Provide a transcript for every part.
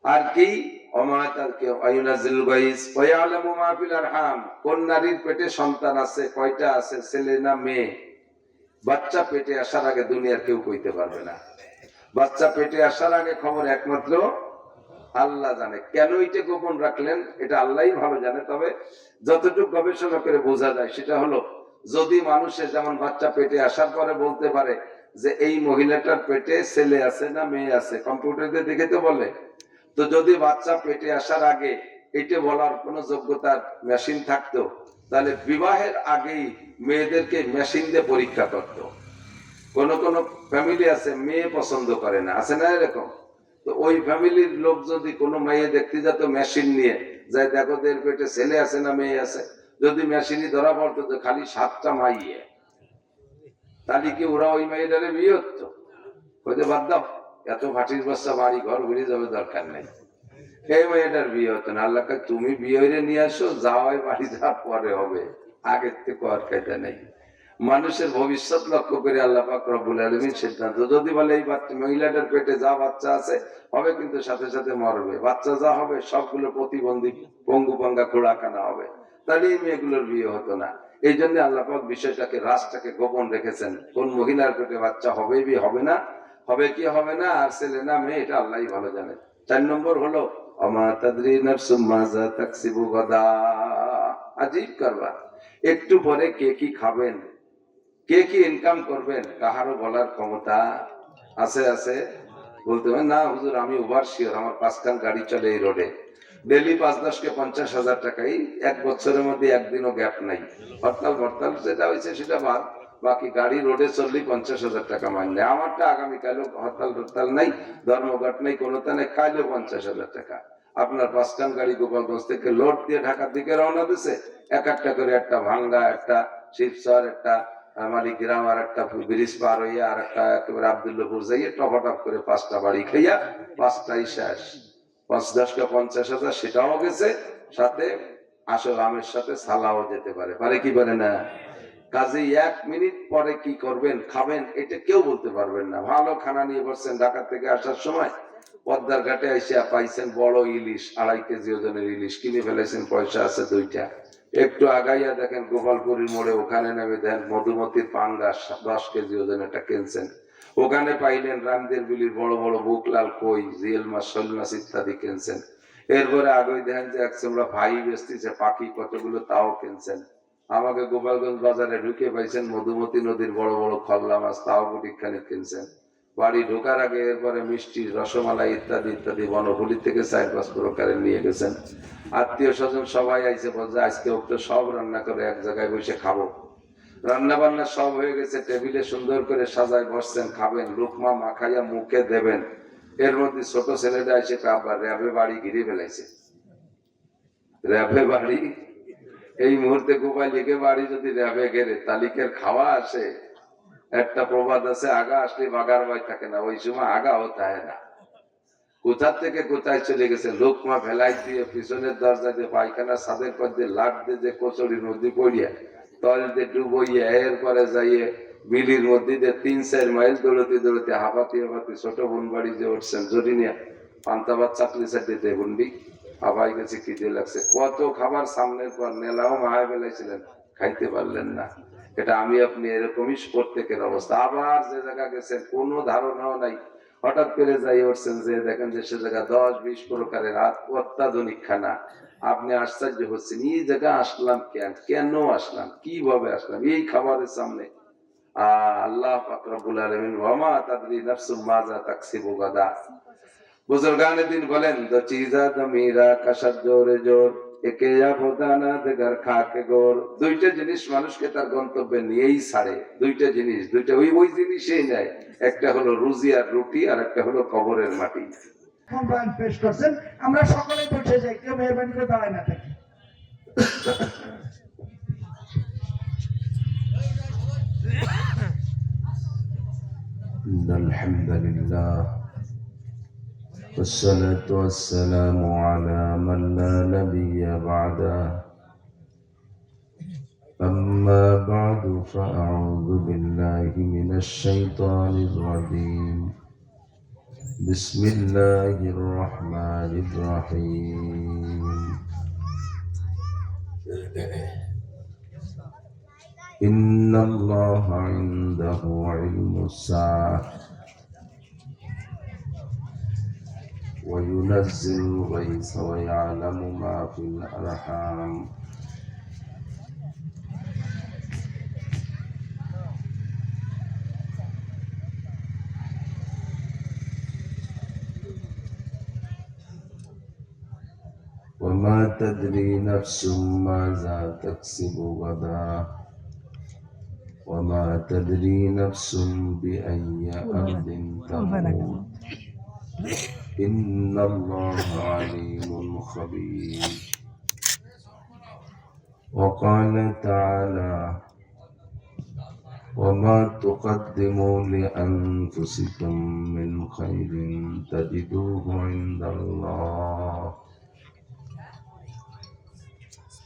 আর কি কোন নারীর পেটে সন্তান আছে, কয়টা আছে, ছেলে না মেয়ে, বাচ্চা পেটে আসার আগে দুনিয়ার কেউ কইতে পারবে না। বাচ্চা পেটে আসার আগে খবর একমাত্র আল্লাহ জানে। কেন এটা গোপন রাখলেন এটা আল্লাহই ভালো জানে। তবে যতটুকু গবেষণা করে বোঝা যায় সেটা হলো, যদি মানুষের যেমন বাচ্চা পেটে আসার পরে বলতে পারে যে এই মহিলাটার পেটে ছেলে আছে না মেয়ে আছে, কম্পিউটারে দেখে তো বলে, তো যদি বাচ্চা পেটে আসার আগে এটা বলার কোন যোগ্যতার মেশিন থাকতো, তাহলে বিবাহের আগেই মেয়েদেরকে মেশিন দিয়ে পরীক্ষা করত। কোন কোন ফ্যামিলি আছে মেয়ে পছন্দ করে না, আছে না এরকম? তো ওই ফ্যামিলির লোক যদি কোনো মেয়ে দেখতে যেত মেশিন নিয়ে, যাই দেখো এর পেটে ছেলে আছে না মেয়ে আছে, যদি মেশিনই ধরা পড়তো যে খালি 7টা মাইয়ে, তাহলে কি ওরা ওই মেয়েটারে বিয়ে হতো? বলতে বাদ দাও, এত ভাটির বাচ্চা বাড়ি ঘর ঘুরে যাবে, দরকার নেই, এই মেয়েটার বিয়ে হতো না। আল্লাহকে তুমি বিয়ে হইলে নিয়ে আসো, যাওয়াই বাড়ি যাওয়ার পরে হবে, আগের থেকে আর খাইতে নেই। মানুষের ভবিষ্যৎ লক্ষ্য করে আল্লাহ পাক রব্বুল আলামিন সিদ্ধান্ত, যদি বলে এই মহিলাটার পেটে যা বাচ্চা আছে হবে, কিন্তু সাথে সাথে মরবে, বাচ্চা যা হবে সবগুলো প্রতিবন্ধী পঙ্গু পাঙ্গা খোড়াখানা হবে, তাহলে এই মেয়েগুলোর বিয়ে হতো না। এই জন্য আল্লাহ পাক বিষয়টাকে, রাজটাকে গোপন রেখেছেন। কোন মহিলার পেটে বাচ্চা হবে কি হবে না, হবে কি হবে না, আর ছেলে না মেয়ে এটা আল্লাহই ভালো জানে। 4 নম্বর হলো আজীব করবা, একটু পরে কে কি খাবেন, কে কি ইনকাম করবেন, কাহারও বলার ক্ষমতা আছে? আছে? বলতে হবে না হুজুর আমি ওভার শিওর, আমার 5 খান গাড়ি চলে এই রোডে, ডেলি 5-10 কে 50,000 টাকাই, 1 বছরের মধ্যে একদিনও গ্যাপ নাই। হরতাল ভরতাল যেটা হয়েছে সেটা বাদ, বাকি গাড়ি রোডে চললেই 50,000 টাকা মাইনে। আমারটা আগামীকালও হরতাল টরতাল নাই, ধর্মঘট নেই, কোনোটা নেই, কাইলেও 50,000 টাকা। আপনার 5 খান গাড়ি গোপালগঞ্জ থেকে লোড দিয়ে ঢাকার দিকে রওনা দিছে, এক একটা করে, একটা ভাঙ্গা, একটা শিবচর, একটা মালিগ্রাম, আর একটা ব্রিজ পার হইয়া, আর একটা একেবারে আব্দুল্লাহপুর যাইয়ে টপাটপ করে 5টা বাড়ি খাইয়া 5টাই শেষ। 5-10 কে 50,000 সেটাও গেছে, সাথে আসল আমের সাথে সালাও যেতে পারে, পারে কি পারে না? কাজে 1 মিনিট পরে কি করবেন, খাবেন, এটা কেউ বলতে পারবেন না। ভালো খানা নিয়ে বসছেন, ঢাকা থেকে আসার সময় পদ্মার ঘাটে এসে পাইছেন বড় ইলিশ, 2.5 কেজি ওজনের ইলিশ কিনে ফেলেছেন, পয়সা আছে 2টা। একটু আগাইয়া দেখেন গোপালপুরীর মোড়ে, ওখানে নেমে দেন মধুমতির পাঙ্গাস 10 কেজি ওজনের একটা কিনছেন। ওখানে পাইলেন রামদের বিলির বড় বড় বুকলাল, কই, জিয়েল মাছ, শোল মাছ ইত্যাদি কিনছেন। এরপরে আগে দেখেন যে এক চামড়া ভাই বেচতেছে পাখি কতগুলো, তাও কিনছেন। আমাকে গোপালগঞ্জ বাজারে ঢুকে পাইছেন মধুমতি নদীর বড় বড় খল্লা মাছ, তাও গুটিখানে কিনছেন। বাড়ি ঢোকার আগে এরপরে মিষ্টি, রসমালাই ইত্যাদি ইত্যাদি বনভূলি থেকে 4-5 প্রকারের নিয়ে গেছেন। আত্মীয় স্বজন সবাই আইসে, বলছে আজকে ওকে সব রান্না করে এক জায়গায় বসে খাবো। রান্না বান্না সব হয়ে গেছে, টেবিলে সুন্দর করে সাজায় বসছেন, খাবেন, লুকমা মাখাইয়া মুখে দেবেন। এর মধ্যে ছোট ছেলেটা এসে আবার র্যাবে বাড়ি ঘিরে ফেলাইছে। র্যাবে বাড়ি এই মুহূর্তে গোপাল লিখে বাড়ি যদি র্যাবে ঘেরে, তালিকের খাওয়া আসে। একটা প্রবাদ আছে, আগা আসলে বাগার ভাই থাকে না, ওই সময় আগাও থাকে না। কোথার থেকে কোথায় চলে গেছে, লোকমা ফেলাই দিয়ে পিছনের দরজা দিয়ে পায়খানা ছাদের পর দিয়ে লাট দিয়ে যে কচুরির মধ্যে পড়িয়া তল দিয়ে ডুবইয়া, এরপরে যাইয়ে বিলির মধ্যে দিয়ে 3-4 মাইল দৌড়তে দৌড়তে হাঁপাতি হাঁপাতি ছোট বোন বাড়ি যে উঠছেন জরিনিয়া, পান্তাবাদ চাকরি চাকরিতে হুন্ডি হাবাই গেছে, খিদে লাগছে, কত খাবার সামনের পর নেলাও মাহায় বেলাইছিলেন, খাইতে পারলেন না। এটা আমি আপনি এরকমই প্রত্যেকের অবস্থা। আবার যে জায়গা গেছেন কোনো ধারণাও নাই, হঠাৎ করে যাই উঠছেন, যে দেখেন যে সে জায়গা 10-20 প্রকারের অত্যাধুনিক খানা। আপনি আশ্চর্য হচ্ছেন, এই জায়গা আসলাম কেন আসলাম, কিভাবে আসলাম এই খাবারের সামনে। আল্লাহ পাক রব্বুল আলামিন ওয়ামা তাদরি নাফসুম মাযা তাকসিবু গাদা। বুজুর্গানে দিন বলেন, দো চিজা দমিরা কাশার জোরে জোর, একে আবদানা দেগার খাকে গোর। 2টা জিনিস মানুষকে তার গন্তব্যে নিয়েই ছাড়ে। 2টা জিনিস, ওই জিনিসই নেয়। একটা হলো রুজি আর রুটি, আর একটা হলো কবরের মাটি। পেশ করছেন, আমরা সকলে বসে যাই, কেউ মেহরবানি করে দাঁড়ায় না থাকি। আলহামদুলিল্লাহ والصلاة والسلام على من لا نبي بعده أما بعد فأعوذ بالله من الشيطان الرجيم بسم الله الرحمن الرحيم إن الله عنده علم الساعة وينزل الغيث ويعلم ما في الأرحام وما تدري نفس ماذا تكسب غدا وما تدري نفس بأي أرض تموت إن الله عليم خبير وقال تعالى وما تقدموا لأنفسكم من خير تجدوه عند الله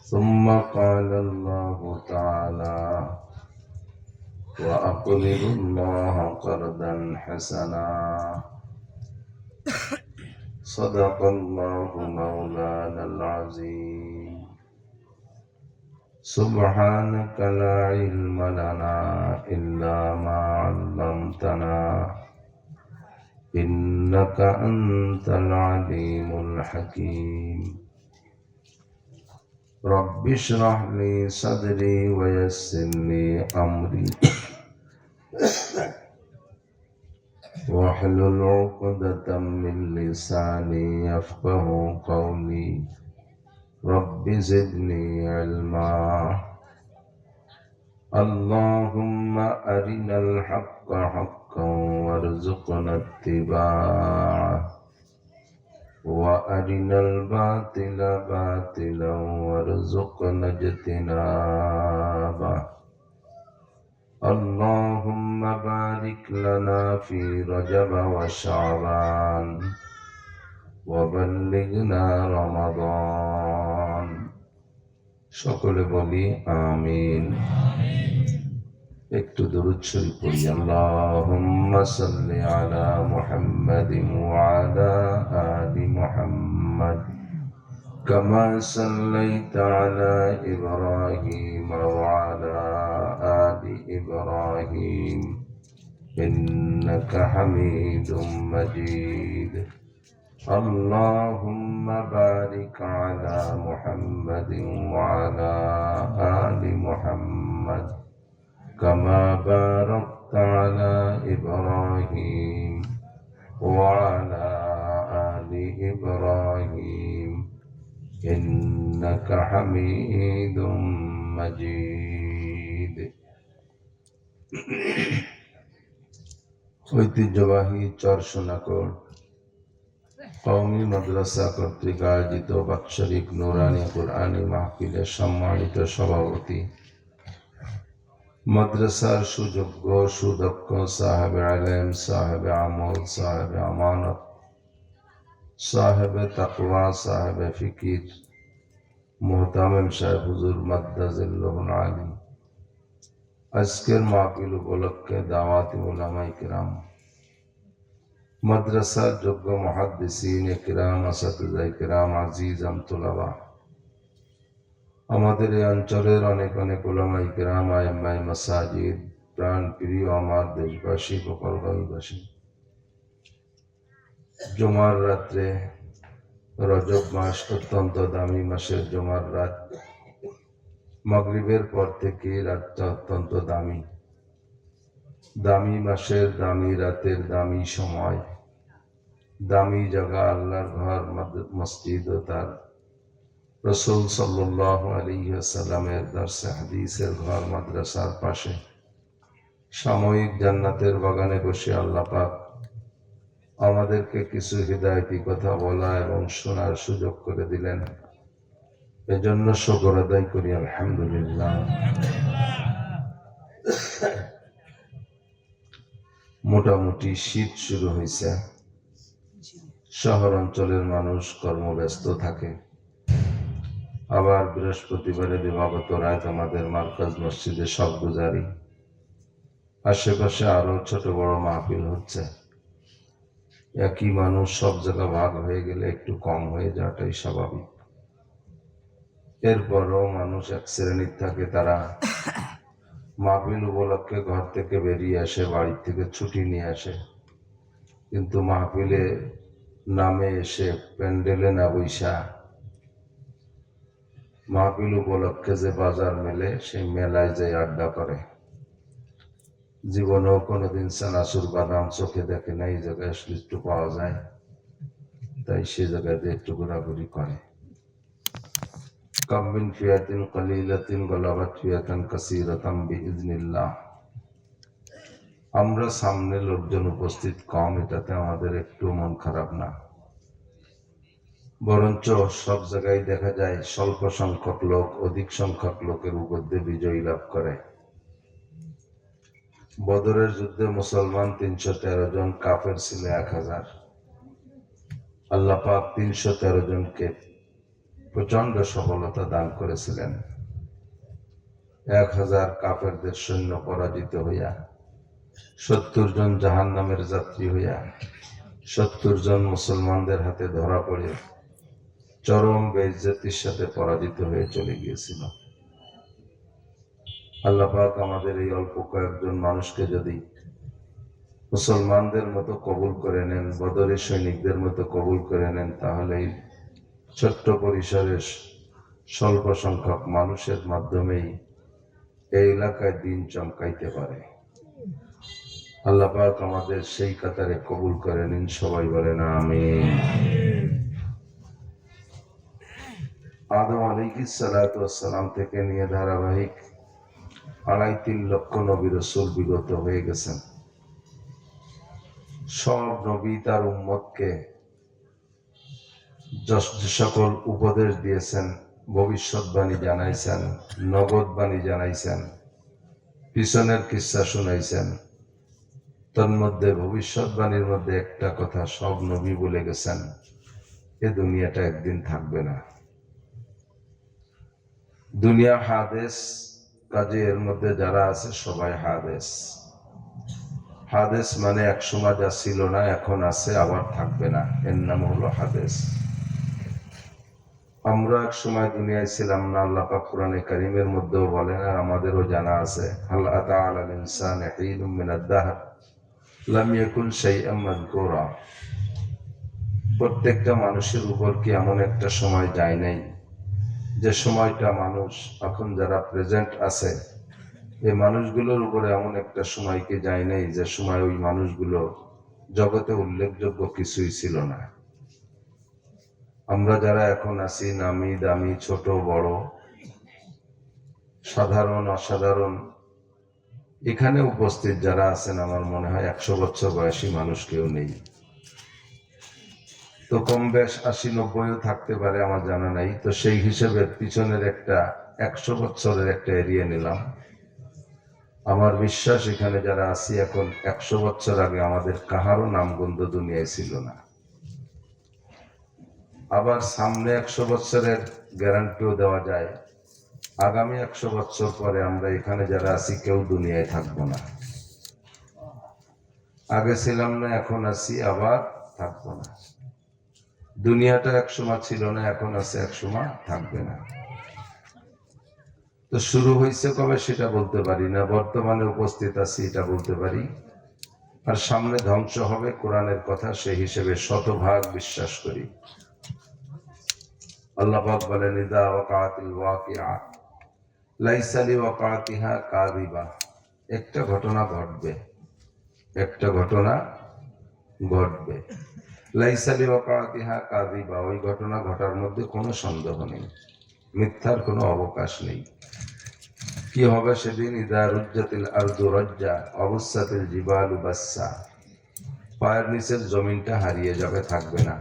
ثم قال الله تعالى وأقرضوا الله قرضا حسنا صدق الله مولانا العظيم سبحانك لا علم لنا إلا ما علمتنا إنك أنت العليم الحكيم رب اشرح لي صدري ويسر لي أمري واحلل عقدة من لساني يفقه قولي رب زدني علما اللهم أرنا الحق حقا وارزقنا اتباعه وأرنا الباطل باطلا وارزقنا اجتنابه اللهم بارك لنا في رجب وشعبان وبلغنا رمضان সকলে বলি আমিন একটু দরুদ শরীফ পড়ি আল্লাহুম্মা সাল্লি আলা মুহাম্মাদিন ওয়া আলা আলি মুহাম্মাদ কামা সাল্লাইতা আলা ইব্রাহিম ওয়া আলা আলি ইব্রাহিম ইন্নাকা হামিদুম মাজিদ اللهم بارك على محمد وعلى آل محمد كما باركت على إبراهيم وعلى آل إبراهيم إنك حميد مجيد ঐতিহ্যবাহী চরসোনাকোট কওমি মাদ্রাসা কর্তৃক আয়োজিত বাৎসরিক নুরানি কুরআনী মাহফিলের সম্মানিত সভাপতি মাদ্রাসার সুযোগ্য সুদক্ষ সাহেব আলেম সাহেব আমল সাহেব আমানত সাহেব তাকওয়া সাহেব ফিকির মুহতামিম সাহেব হুজুর মাদ্দাজিল্লাহুল আলী আজকের মাহফিল উপলক্ষে দাওয়াতি উলামায়ে কিরাম মাদ্রাসার যোগ্য মুহাদ্দিসিন কিরাম আসাতিজা কিরাম আজিজ আমতুলাবা আমাদের এই অঞ্চলের অনেক অনেক উলামায়ে কিরাম আইম্মায়ে মাসাজিদ প্রাণ প্রিয় আমার দেশবাসী গোপালগঞ্জবাসী জুমার রাত্রে রজব মাস অত্যন্ত দামি মাসের জুমার রাত মাগরিবের পর থেকে রাতটা অত্যন্ত দামি দামি মাসের দামি রাতের দামি সময় দামি জায়গা আল্লাহর ঘর মসজিদ ও তার রাসূল সাল্লাল্লাহু আলাইহি ওয়াসাল্লামের দরসে হাদিসের ঘর মাদ্রাসার পাশে সাময়িক জান্নাতের বাগানে বসে আল্লাহ পাক আমাদেরকে কিছু হিদায়াতি কথা বলা এবং শোনার সুযোগ করে দিলেন এজন্য শুকর আদায় করি আলহামদুলিল্লাহ মোটামুটি শীত শুরু হয়েছে শহর অঞ্চলের মানুষ কর্মব্যস্ত থাকে আবার বৃহস্পতিবারে দিবাগত রাত আমাদের মার্কাজ মসজিদে সব গুজারি আশেপাশে আরো ছোট বড় মাহফিল হচ্ছে একই মানুষ সব জায়গা ভাগ হয়ে গেলে একটু কম হয়ে যাওয়াটাই স্বাভাবিক। এরপরও মানুষ এক শ্রেণীর থাকে, তারা মাহফিল উপলক্ষে ঘর থেকে বেরিয়ে আসে, বাড়ির থেকে ছুটি নিয়ে আসে, কিন্তু মাহফিলে নামে এসে প্যান্ডেলে না বৈশা মাহফিল উপলক্ষে যে বাজার মেলে সেই মেলায় যে আড্ডা করে। জীবনেও কোনোদিন চানাচুর বাদাম চোখে দেখে না, এই জায়গায় আসলে একটু পাওয়া যায়, তাই সে জায়গায় একটু ঘোরাঘুরি করে। কাম মিন ফিয়াতিন কালিলাতিন গালাবাত ফিয়াতান কাসীরাতান বিইজনিল্লাহ। আমরা সামনে লোকজন উপস্থিত কম, এটাতে আমাদের একটু মন খারাপ না, বরঞ্চ সব জায়গায় দেখা যায় স্বল্প সংখ্যক লোক অধিক সংখ্যক লোকের উপর দিয়ে বিজয়ী লাভ করে। বদরের যুদ্ধে মুসলমান 313 জন, কাফের ছিল 1000। আল্লাহ পাক 313 জনকে প্রচন্ড সফলতা দান করেছিলেন। 1000 কাফেরদের সৈন্য পরাজিত হইয়া 70 জন জাহান্নামের যাত্রী হইয়া 70 জন মুসলমানদের হাতে ধরা পড়ে চরম বেইজ্জতির সাথে পরাজিত হয়ে চলে গিয়েছিল। আল্লাহ পাক আমাদের এই অল্প কয়েকজন মানুষকে যদি মুসলমানদের মতো কবুল করে নেন, বদরের সৈনিকদের মতো কবুল করে নেন, তাহলে ছোট্ট পরিসরের স্বল্প সংখ্যক মানুষের মাধ্যমেই এই এলাকায় দিন চমকাইতে পারে। আল্লাহ পাক আমাদের সেই কাতারে কবুল করে নিন, সবাই বলেন আমিন। আদম আলাইহিস সালাতু ওয়াস সালাম থেকে নিয়ে ধারাবাহিক 2.5-3 লক্ষ নবী রাসূল বিগত হয়ে গেছেন। সব নবী তার উম্মতকে যে সকল উপদেশ দিয়েছেন, ভবিষ্যৎবাণী জানাইছেন, নগদবাণী জানাইছেন, পিছনের কিসসা শুনাইছেন, তন্মধ্যে ভবিষ্যৎবাণীর মধ্যে একটা কথা সব নবী বলে গেছেন, এ দুনিয়াটা একদিন থাকবে না। দুনিয়া হাদেস, কাজে এর মধ্যে যারা আছে সবাই হাদেস। হাদেস মানে এক সময় যা ছিল না এখন আছে, আবার থাকবে না, এর নাম হলো হাদেস। আমরা এক সময় দুনিয়ায় ছিলাম না, আল্লাহ পাক কোরআনে কারীমের মধ্যেও বলেন, আর আমাদেরও জানা আছে, হাল আতা আলাল ইনসানি হিনুম মিনাদ দাহর লাম ইয়াকুন শাইআম মাযকুরা। প্রত্যেকটা মানুষের উপর কি এমন একটা সময় যায় নাই যে সময়টা মানুষ এখন যারা প্রেজেন্ট আছে এই মানুষগুলোর উপরে এমন একটা সময় কি যায় নাই যে সময় ওই মানুষগুলো জগতে উল্লেখযোগ্য কিছুই ছিল না। আমরা যারা এখন আছি, নামি দামি, ছোট বড়, সাধারণ অসাধারণ, এখানে উপস্থিত যারা আছেন, আমার মনে হয় 100 বছর বয়সী মানুষ কেউ নেই। তো কম বেশ 80-90ও থাকতে পারে, আমার জানা নাই। তো সেই হিসেবে পিছনের একটা 100 বছরের একটা এরিয়া নিলাম। আমার বিশ্বাস এখানে যারা আছি এখন 100 বছর আগে আমাদের কাহারও নামগন্ধ দুনিয়ায় ছিল না। আবার সামনে 100 বছরের গ্যারান্টিও দেওয়া যায়, আগামী 100 বছর পরে আমরা এখানে যারা আছি কেউ দুনিয়ায় থাকবো না। আগে ছিলাম না, এখন আছি, আবার থাকবো না। দুনিয়াটা একসময় ছিল না, এখন আছে, একসময় থাকবে না। তো শুরু হয়েছে কবে সেটা বলতে পারি না, বর্তমানে উপস্থিত আছি এটা বলতে পারি। আর সামনে ধ্বংস হবে কোরআনের কথা, সেই হিসেবে শতভাগ বিশ্বাস করি। আল্লাহ পাক বলেন, ইযা ওয়াকাতিল ওয়াকিআ লাইসা লিওয়াকাতিহা কাযিবা। একটা ঘটনা ঘটবে, একটা ঘটনা ঘটবে, লাইসা লিওয়াকাতিহা কাযিবা, ওই ঘটনা ঘটার মধ্যে কোনো সন্দেহ নেই, মিথ্যার কোনো অবকাশ নেই। কি হবে সেদিন? ইযা রুজ্জাতিল আরদু রাজ্জা অবুসাতিল জিবালু বাসসা। পায়ের নিচের জমিনটা হারিয়ে যাবে, থাকবে না।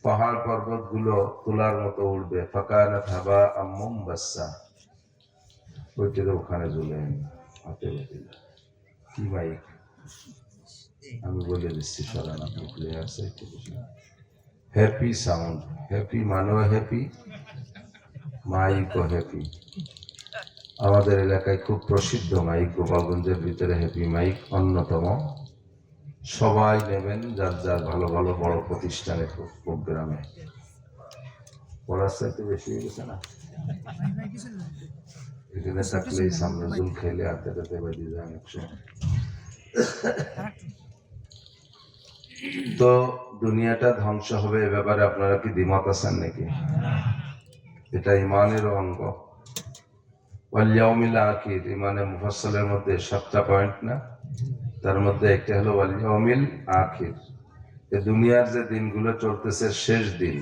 পাহাড় পর্বত গুলো তুলার মতো উঠবে, ফাকানাত হাবাআম মুনবাসসা। ওইটারে ওখানে ঝুলেন হাতে বাতিল। কি মাইক আমি বলে দিচ্ছি, সরানা প্লে আছে, হ্যাপি সাউন্ড। হ্যাপি মানেও হ্যাপি, মাইকও হ্যাপি। আমাদের এলাকায় খুব প্রসিদ্ধ মাইক, গোপালগঞ্জের ভিতরে হ্যাপি মাইক অন্যতম সবাই নেবেন যার যার ভালো ভালো বড় প্রতিষ্ঠানের প্রোগ্রামে। পড়ার চাইতে বেশি হয়ে গেছে না? এখানে থাকলে সামনে জুল খেলে হাতে হাতে বেরিয়ে যায় অনেক সময়। তো দুনিয়াটা ধ্বংস হবে এ ব্যাপারে আপনারা কি দ্বিমত আছেন নাকি? এটা ইমানের অঙ্গ। ওয়াল ইয়াউমিল আখির, ইমানের মুফাসসালের মধ্যে 7টা পয়েন্ট না, তার মধ্যে একটা হলো ওয়াল ইয়াউমিল আখির। এই দুনিয়ার যে দিনগুলো চলতেছে শেষ দিন,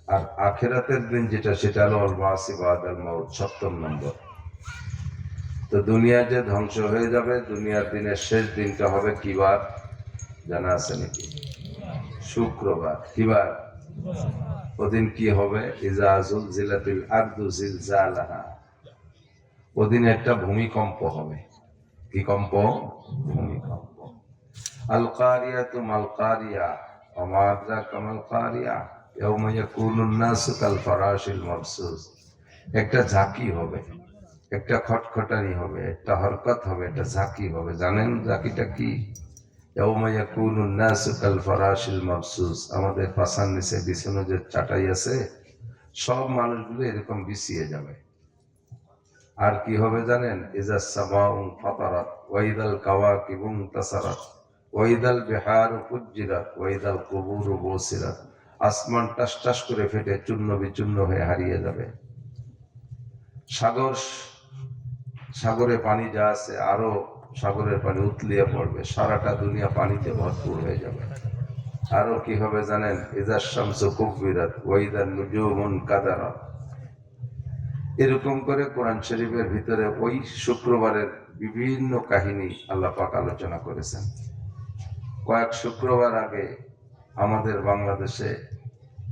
আর আখিরাতের দিন যেটা সেটা হলো আল বাসি বাদাল মাউত, 7ম নম্বর। তো দুনিয়া যে ধ্বংস হয়ে যাবে, দুনিয়ার দিনের শেষ দিনটা হবে কি বার জানা আছে নাকি? শুক্রবার। কি বার? ওদিন কি হবে? ইজা জুলজিলাতিল আরদু জিলজালাহা, ওদিন একটা ভূমিকম্প হবে। কি কম্প? ভূমিকম্প। আল কারিয়াতু মাল কারিয়া ওয়া মা আদরাকা মাল কারিয়া ইয়াউমা ইয়াকুনুন নাসু কাল ফারাশিল মাবসুস। একটা ঝাঁকি হবে, একটা খটখটানি হবে, একটা হরকত হবে, একটা ঝাঁকি হবে। জানেন ঝাঁকিটা কি? ইয়াউমা ইয়াকুনুন নাসু কাল ফারাশিল মাবসুস, আমাদের পাছার নিচে বিছানো যে চাটাই আছে সব মানুষগুলো এরকম বিছিয়ে যাবে। আর কি হবে জানেন? ইজা সামাউ ফাতারাত ওয়া ইদাল কাওয়াকিবু ইনতাসারাত ওয়া ইদাল বিহারু ফুজ্জিরাত ওয়া ইদাল কুবুরু বুসিরাত, আসমান টাস টাস করে ফেটে চূর্ণ বিচূর্ণ হয়ে হারিয়ে যাবে। সাগরে পানি যা আছে আরো সাগরের পানি উতলিয়ে পড়বে, সারাটা দুনিয়া পানিতে ভরপুর হয়ে যাবে। আরো কি হবে জানেন? ইজা শামসু কুব্বিরাত ওয়া ইদান নুজুমুন কাদারাত। এরকম করে কোরআন শরীফের ভিতরে ওই শুক্রবারের বিভিন্ন কাহিনী আল্লাহ পাক আলোচনা করেছেন। কয়েক শুক্রবার আগে আমাদের বাংলাদেশে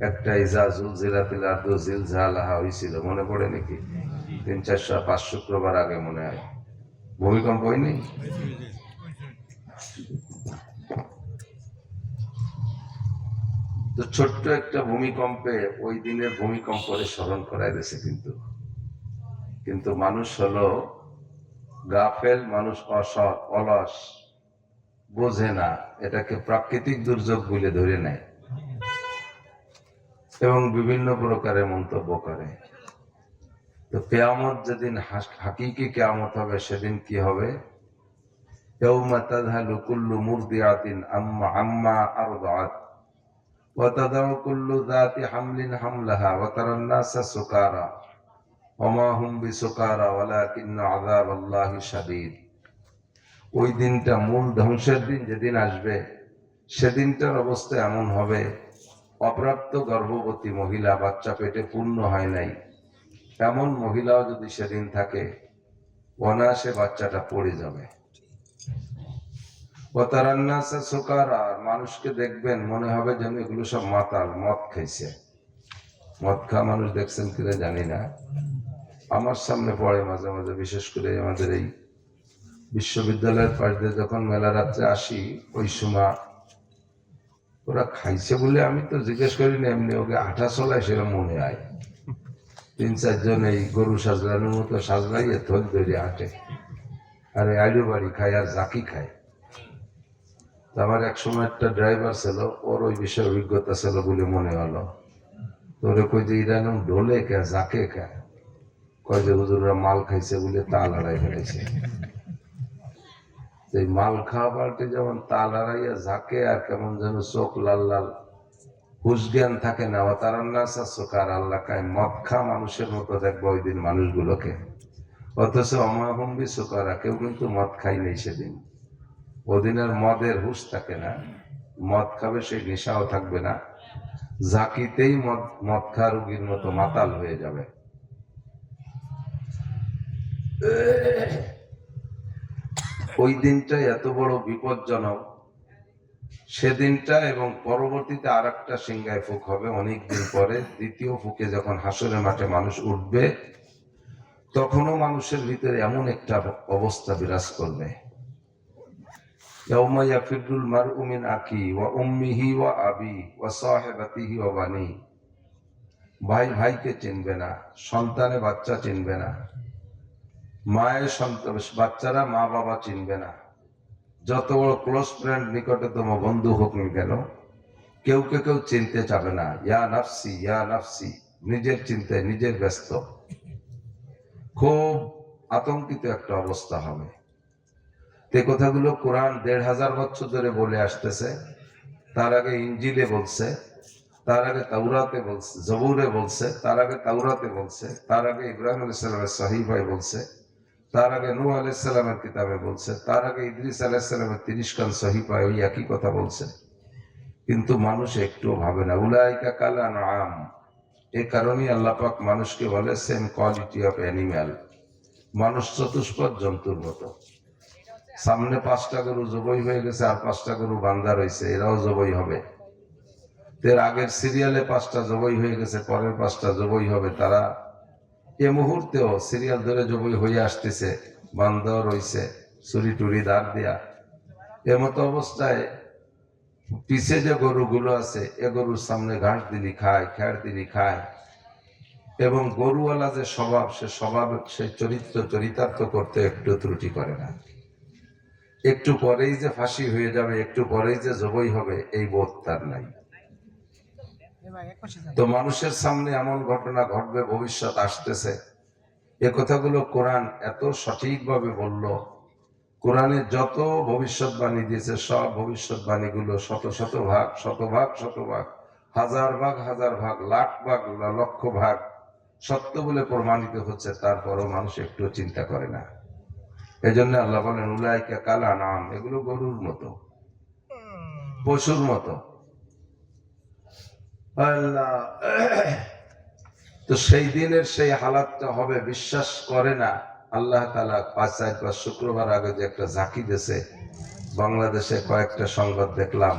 একটা ইজা জুলজিলাতিল আরদু জিলজালাহা হয়েছিল, মনে পড়ে নাকি? 3-4-5 শুক্রবার আগে মনে হয়। ভূমিকম্প হয়নি? তো ছোট্ট একটা ভূমিকম্পে ওই দিনের ভূমিকম্পের স্মরণ করাই দিয়েছে। কিন্তু মানুষ হলো গাফেল, মানুষ অসৎ, অলস, বোঝে না, এটাকে প্রাকৃতিক দুর্যোগ বলে ধরে নেয় এবং বিভিন্ন প্রকারের মন্তব্য করে। তো কিয়ামত যেদিন হাকিকি কিয়ামত হবে, সেদিন কি হবে? ইয়াউমা তাযহালু কুল্লু মুরদিআতিন আম্মা আরদাআত ওয়া তাদাউ কুল্লু যাতি হামলিন হামলাহা ওয়া তারান নাসা সুকারা ওয়া মা হুম বিসুকারা ওয়ালাকিন্না আযাবাল্লাহি শাদীদ। ওই দিনটা মূল ধ্বংসের দিন যেদিন আসবে, সেদিনটার অবস্থা এমন হবে, অপ্রাপ্ত গর্ভবতী মহিলা, বাচ্চা পেটে পূর্ণ হয় নাই, এমন মহিলাও যদি সেদিন থাকে, অনায়াসে বাচ্চাটা পড়ে যাবে। ওয়াতারান্নাসা সুকারা, মানুষকে দেখবেন মনে হবে যেন এগুলো সব মাতাল, মদ খাইছে। মদ খাওয়া মানুষ দেখছেন কিনা জানি না, আমার সামনে পড়ে মাঝে মাঝে, বিশেষ করে আমাদের এই বিশ্ববিদ্যালয়ের পাশ দিয়ে যখন মেলা রাত্রে আসি, ওই সময় ওরা খাইছে বলে আমি তো জিজ্ঞেস করি না, এমনি ওকে আঠা চলায় সেরকম মনে হয়। 3-4 জন এই গরু সাজলানোর মতো সাজলাইয়ে থল ধরে হাঁটে, আর আইলু বাড়ি খায় আর জাকি খায়। আমার এক সময় একটা ড্রাইভার ছিল, ওর ওই বিষয়ে অভিজ্ঞতা ছিল বলে মনে হলো। তোরে কই যে ইরান ঢোলে কে জাকে খায়, কয় যে হুজুররা মাল খাইছে বলে তাল হারাই ফেলেছে। এই মাল খাওয়া পাল্টে যেমন তাল হারাইয়া ঝাঁকে, আর কেমন যেন চোখ লাল লাল, হুশ জ্ঞান থাকে না। ওয়াতারান্নাসা সুকারা, আল্লাহ কায় মদ খা মানুষের মতো দেখবো ওই দিন মানুষগুলোকে, অথচ অমাহুম বিসুকারা, কেউ কিন্তু মদ খাই নেই সেদিন। ওদিন আর মদের হুশ থাকে না, মদ খাবে সেই নেশাও থাকবে না, ঝাঁকিতেই মদ খা রোগীর মতো মাতাল হয়ে যাবে। ওই দিনটা এত বড় বিপজ্জনক, সেদিনটা এবং পরবর্তীতে আর একটা সিংহায় ফুক হবে অনেকদিন পরে। দ্বিতীয় ফুকে যখন হাসরের মাঠে মানুষ উঠবে, তখনও মানুষের ভিতরে এমন একটা অবস্থা বিরাজ করবে, ইয়াউমা ইয়াফিরুল মারউ মিন আখি ওয়া উম্মিহি ওয়া আবি ওয়া সাহিবাতিহি ওয়া বানি। ভাই ভাইকে চিনবে না, সন্তানে বাচ্চা চিনবে না, মায়ের সন্তান বাচ্চারা মা বাবা চিনবে না, যত বড় ক্লোজ ফ্রেন্ড, নিকটতম বন্ধু হোক না কেন, কেউ কেউ চিনতে চাবে না। ইয়া নাফসি ইয়া নাফসি, নিজের চিন্তায় নিজের ব্যস্ত, খুব আতঙ্কিত একটা অবস্থা হবে। তে কথাগুলো কোরআন ১৫০০ বছর ধরে বলে আসতেছে। তার আগে ইঞ্জিলে বলছে, তার আগে তাওরাতে বলছে, জবুরে বলছে, তার আগে তাওরাতে বলছে, তার আগে ইব্রাহিম আলাইহিস সালামের সহিফায় বলছে, তার আগে নূহ আলাইহিস সালামের কিতাবে বলছে, তার আগে ইদ্রিস আলাইহিস সালামের ৩০ খান সহিফায় ওই একই কথা বলছে। কিন্তু মানুষ একটুও ভাবে না। উলাইকা কাল আনআম, এই কারণেই আল্লাহ পাক মানুষকে বলে সেম কোয়ালিটি অফ অ্যানিম্যাল। মানুষ চতুষ্পদ জন্তুর মতো। সামনে 5টা গরু জবাই হয়ে গেছে, আর 5টা গরু বান্ধা রয়েছে, এরাও জবাই হবে। এর আগের সিরিয়ালে 5টা জবাই হয়ে গেছে, পরের 5টা জবাই হবে। তারা এ মুহূর্তেও সিরিয়াল ধরে জবাই হয়ে আসতেছে, বান্ধা রয়েছে, ছুরি টুরি দাঁড় দেয়া। এর মতো অবস্থায় পিছে যে গরুগুলো আছে, এ গরুর সামনে ঘাস দিলি খায়, খ্যার দিলি খায়। এবং গরুওয়ালা যে স্বভাব, সে স্বভাব, সে চরিতার্থ করতে একটু ত্রুটি করে না। একটু পরেই যে ফাঁসি হয়ে যাবে, একটু পরেই যে জবাই হবে, এই বোধ তার নাই। তো মানুষের সামনে এমন ঘটনা ঘটবে, ভবিষ্যৎ আসতেছে। এ কথাগুলো কোরআন এত সঠিকভাবে বলল। কোরআনে যত ভবিষ্যৎবাণী দিয়েছে, সব ভবিষ্যৎবাণীগুলো শত শত ভাগ, শতভাগ শতভাগ, হাজার ভাগ, লাখ ভাগ, লক্ষ ভাগ সত্য বলে প্রমাণিত হচ্ছে। তারপরও মানুষ একটু চিন্তা করে না। এজন্য আল্লাহ বলেন উলাইকা কাল আনআম, এগুলো গরুর মতো, পশুর মতো। আল্লাহ, তো সেই দিনের সেই হালাতটা হবে, বিশ্বাস করে না। আল্লাহ তাআলা ৫ শুক্রবার আগে যে একটা ঝাঁকি দিয়েছে, বাংলাদেশে কয়েকটা সংবাদ দেখলাম,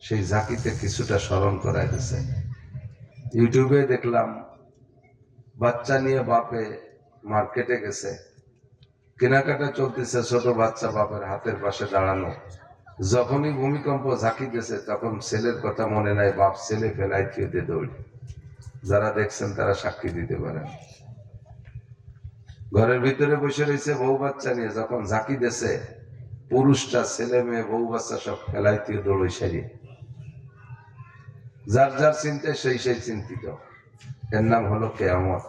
সেই ঝাঁকিতে কিছুটা স্মরণ করাই দিয়েছে। ইউটিউবে দেখলাম, বাচ্চা নিয়ে বাপে মার্কেটে গেছে, কেনাকাটা চলতেছে, ছোট বাচ্চা বাপের হাতের পাশে দাঁড়ানো। যখনই ভূমিকম্প ঝাঁকি দিয়েছে, তখন ছেলের কথা মনে নাই, বাপ ছেলে ফেলাই দিয়ে দৌড়। যারা দেখছেন তারা সাক্ষী দিতে পারেন। ঘরের ভিতরে বসে রয়েছে বউ বাচ্চা নিয়ে, যখন ঝাঁকি দিয়েছে, পুরুষটা ছেলে মেয়ে বউ বাচ্চা সব ফেলাই দিয়ে দৌড়ই সারিয়ে। যার যার চিন্তায় সেই চিন্তিত। এর নাম হলো কিয়ামত।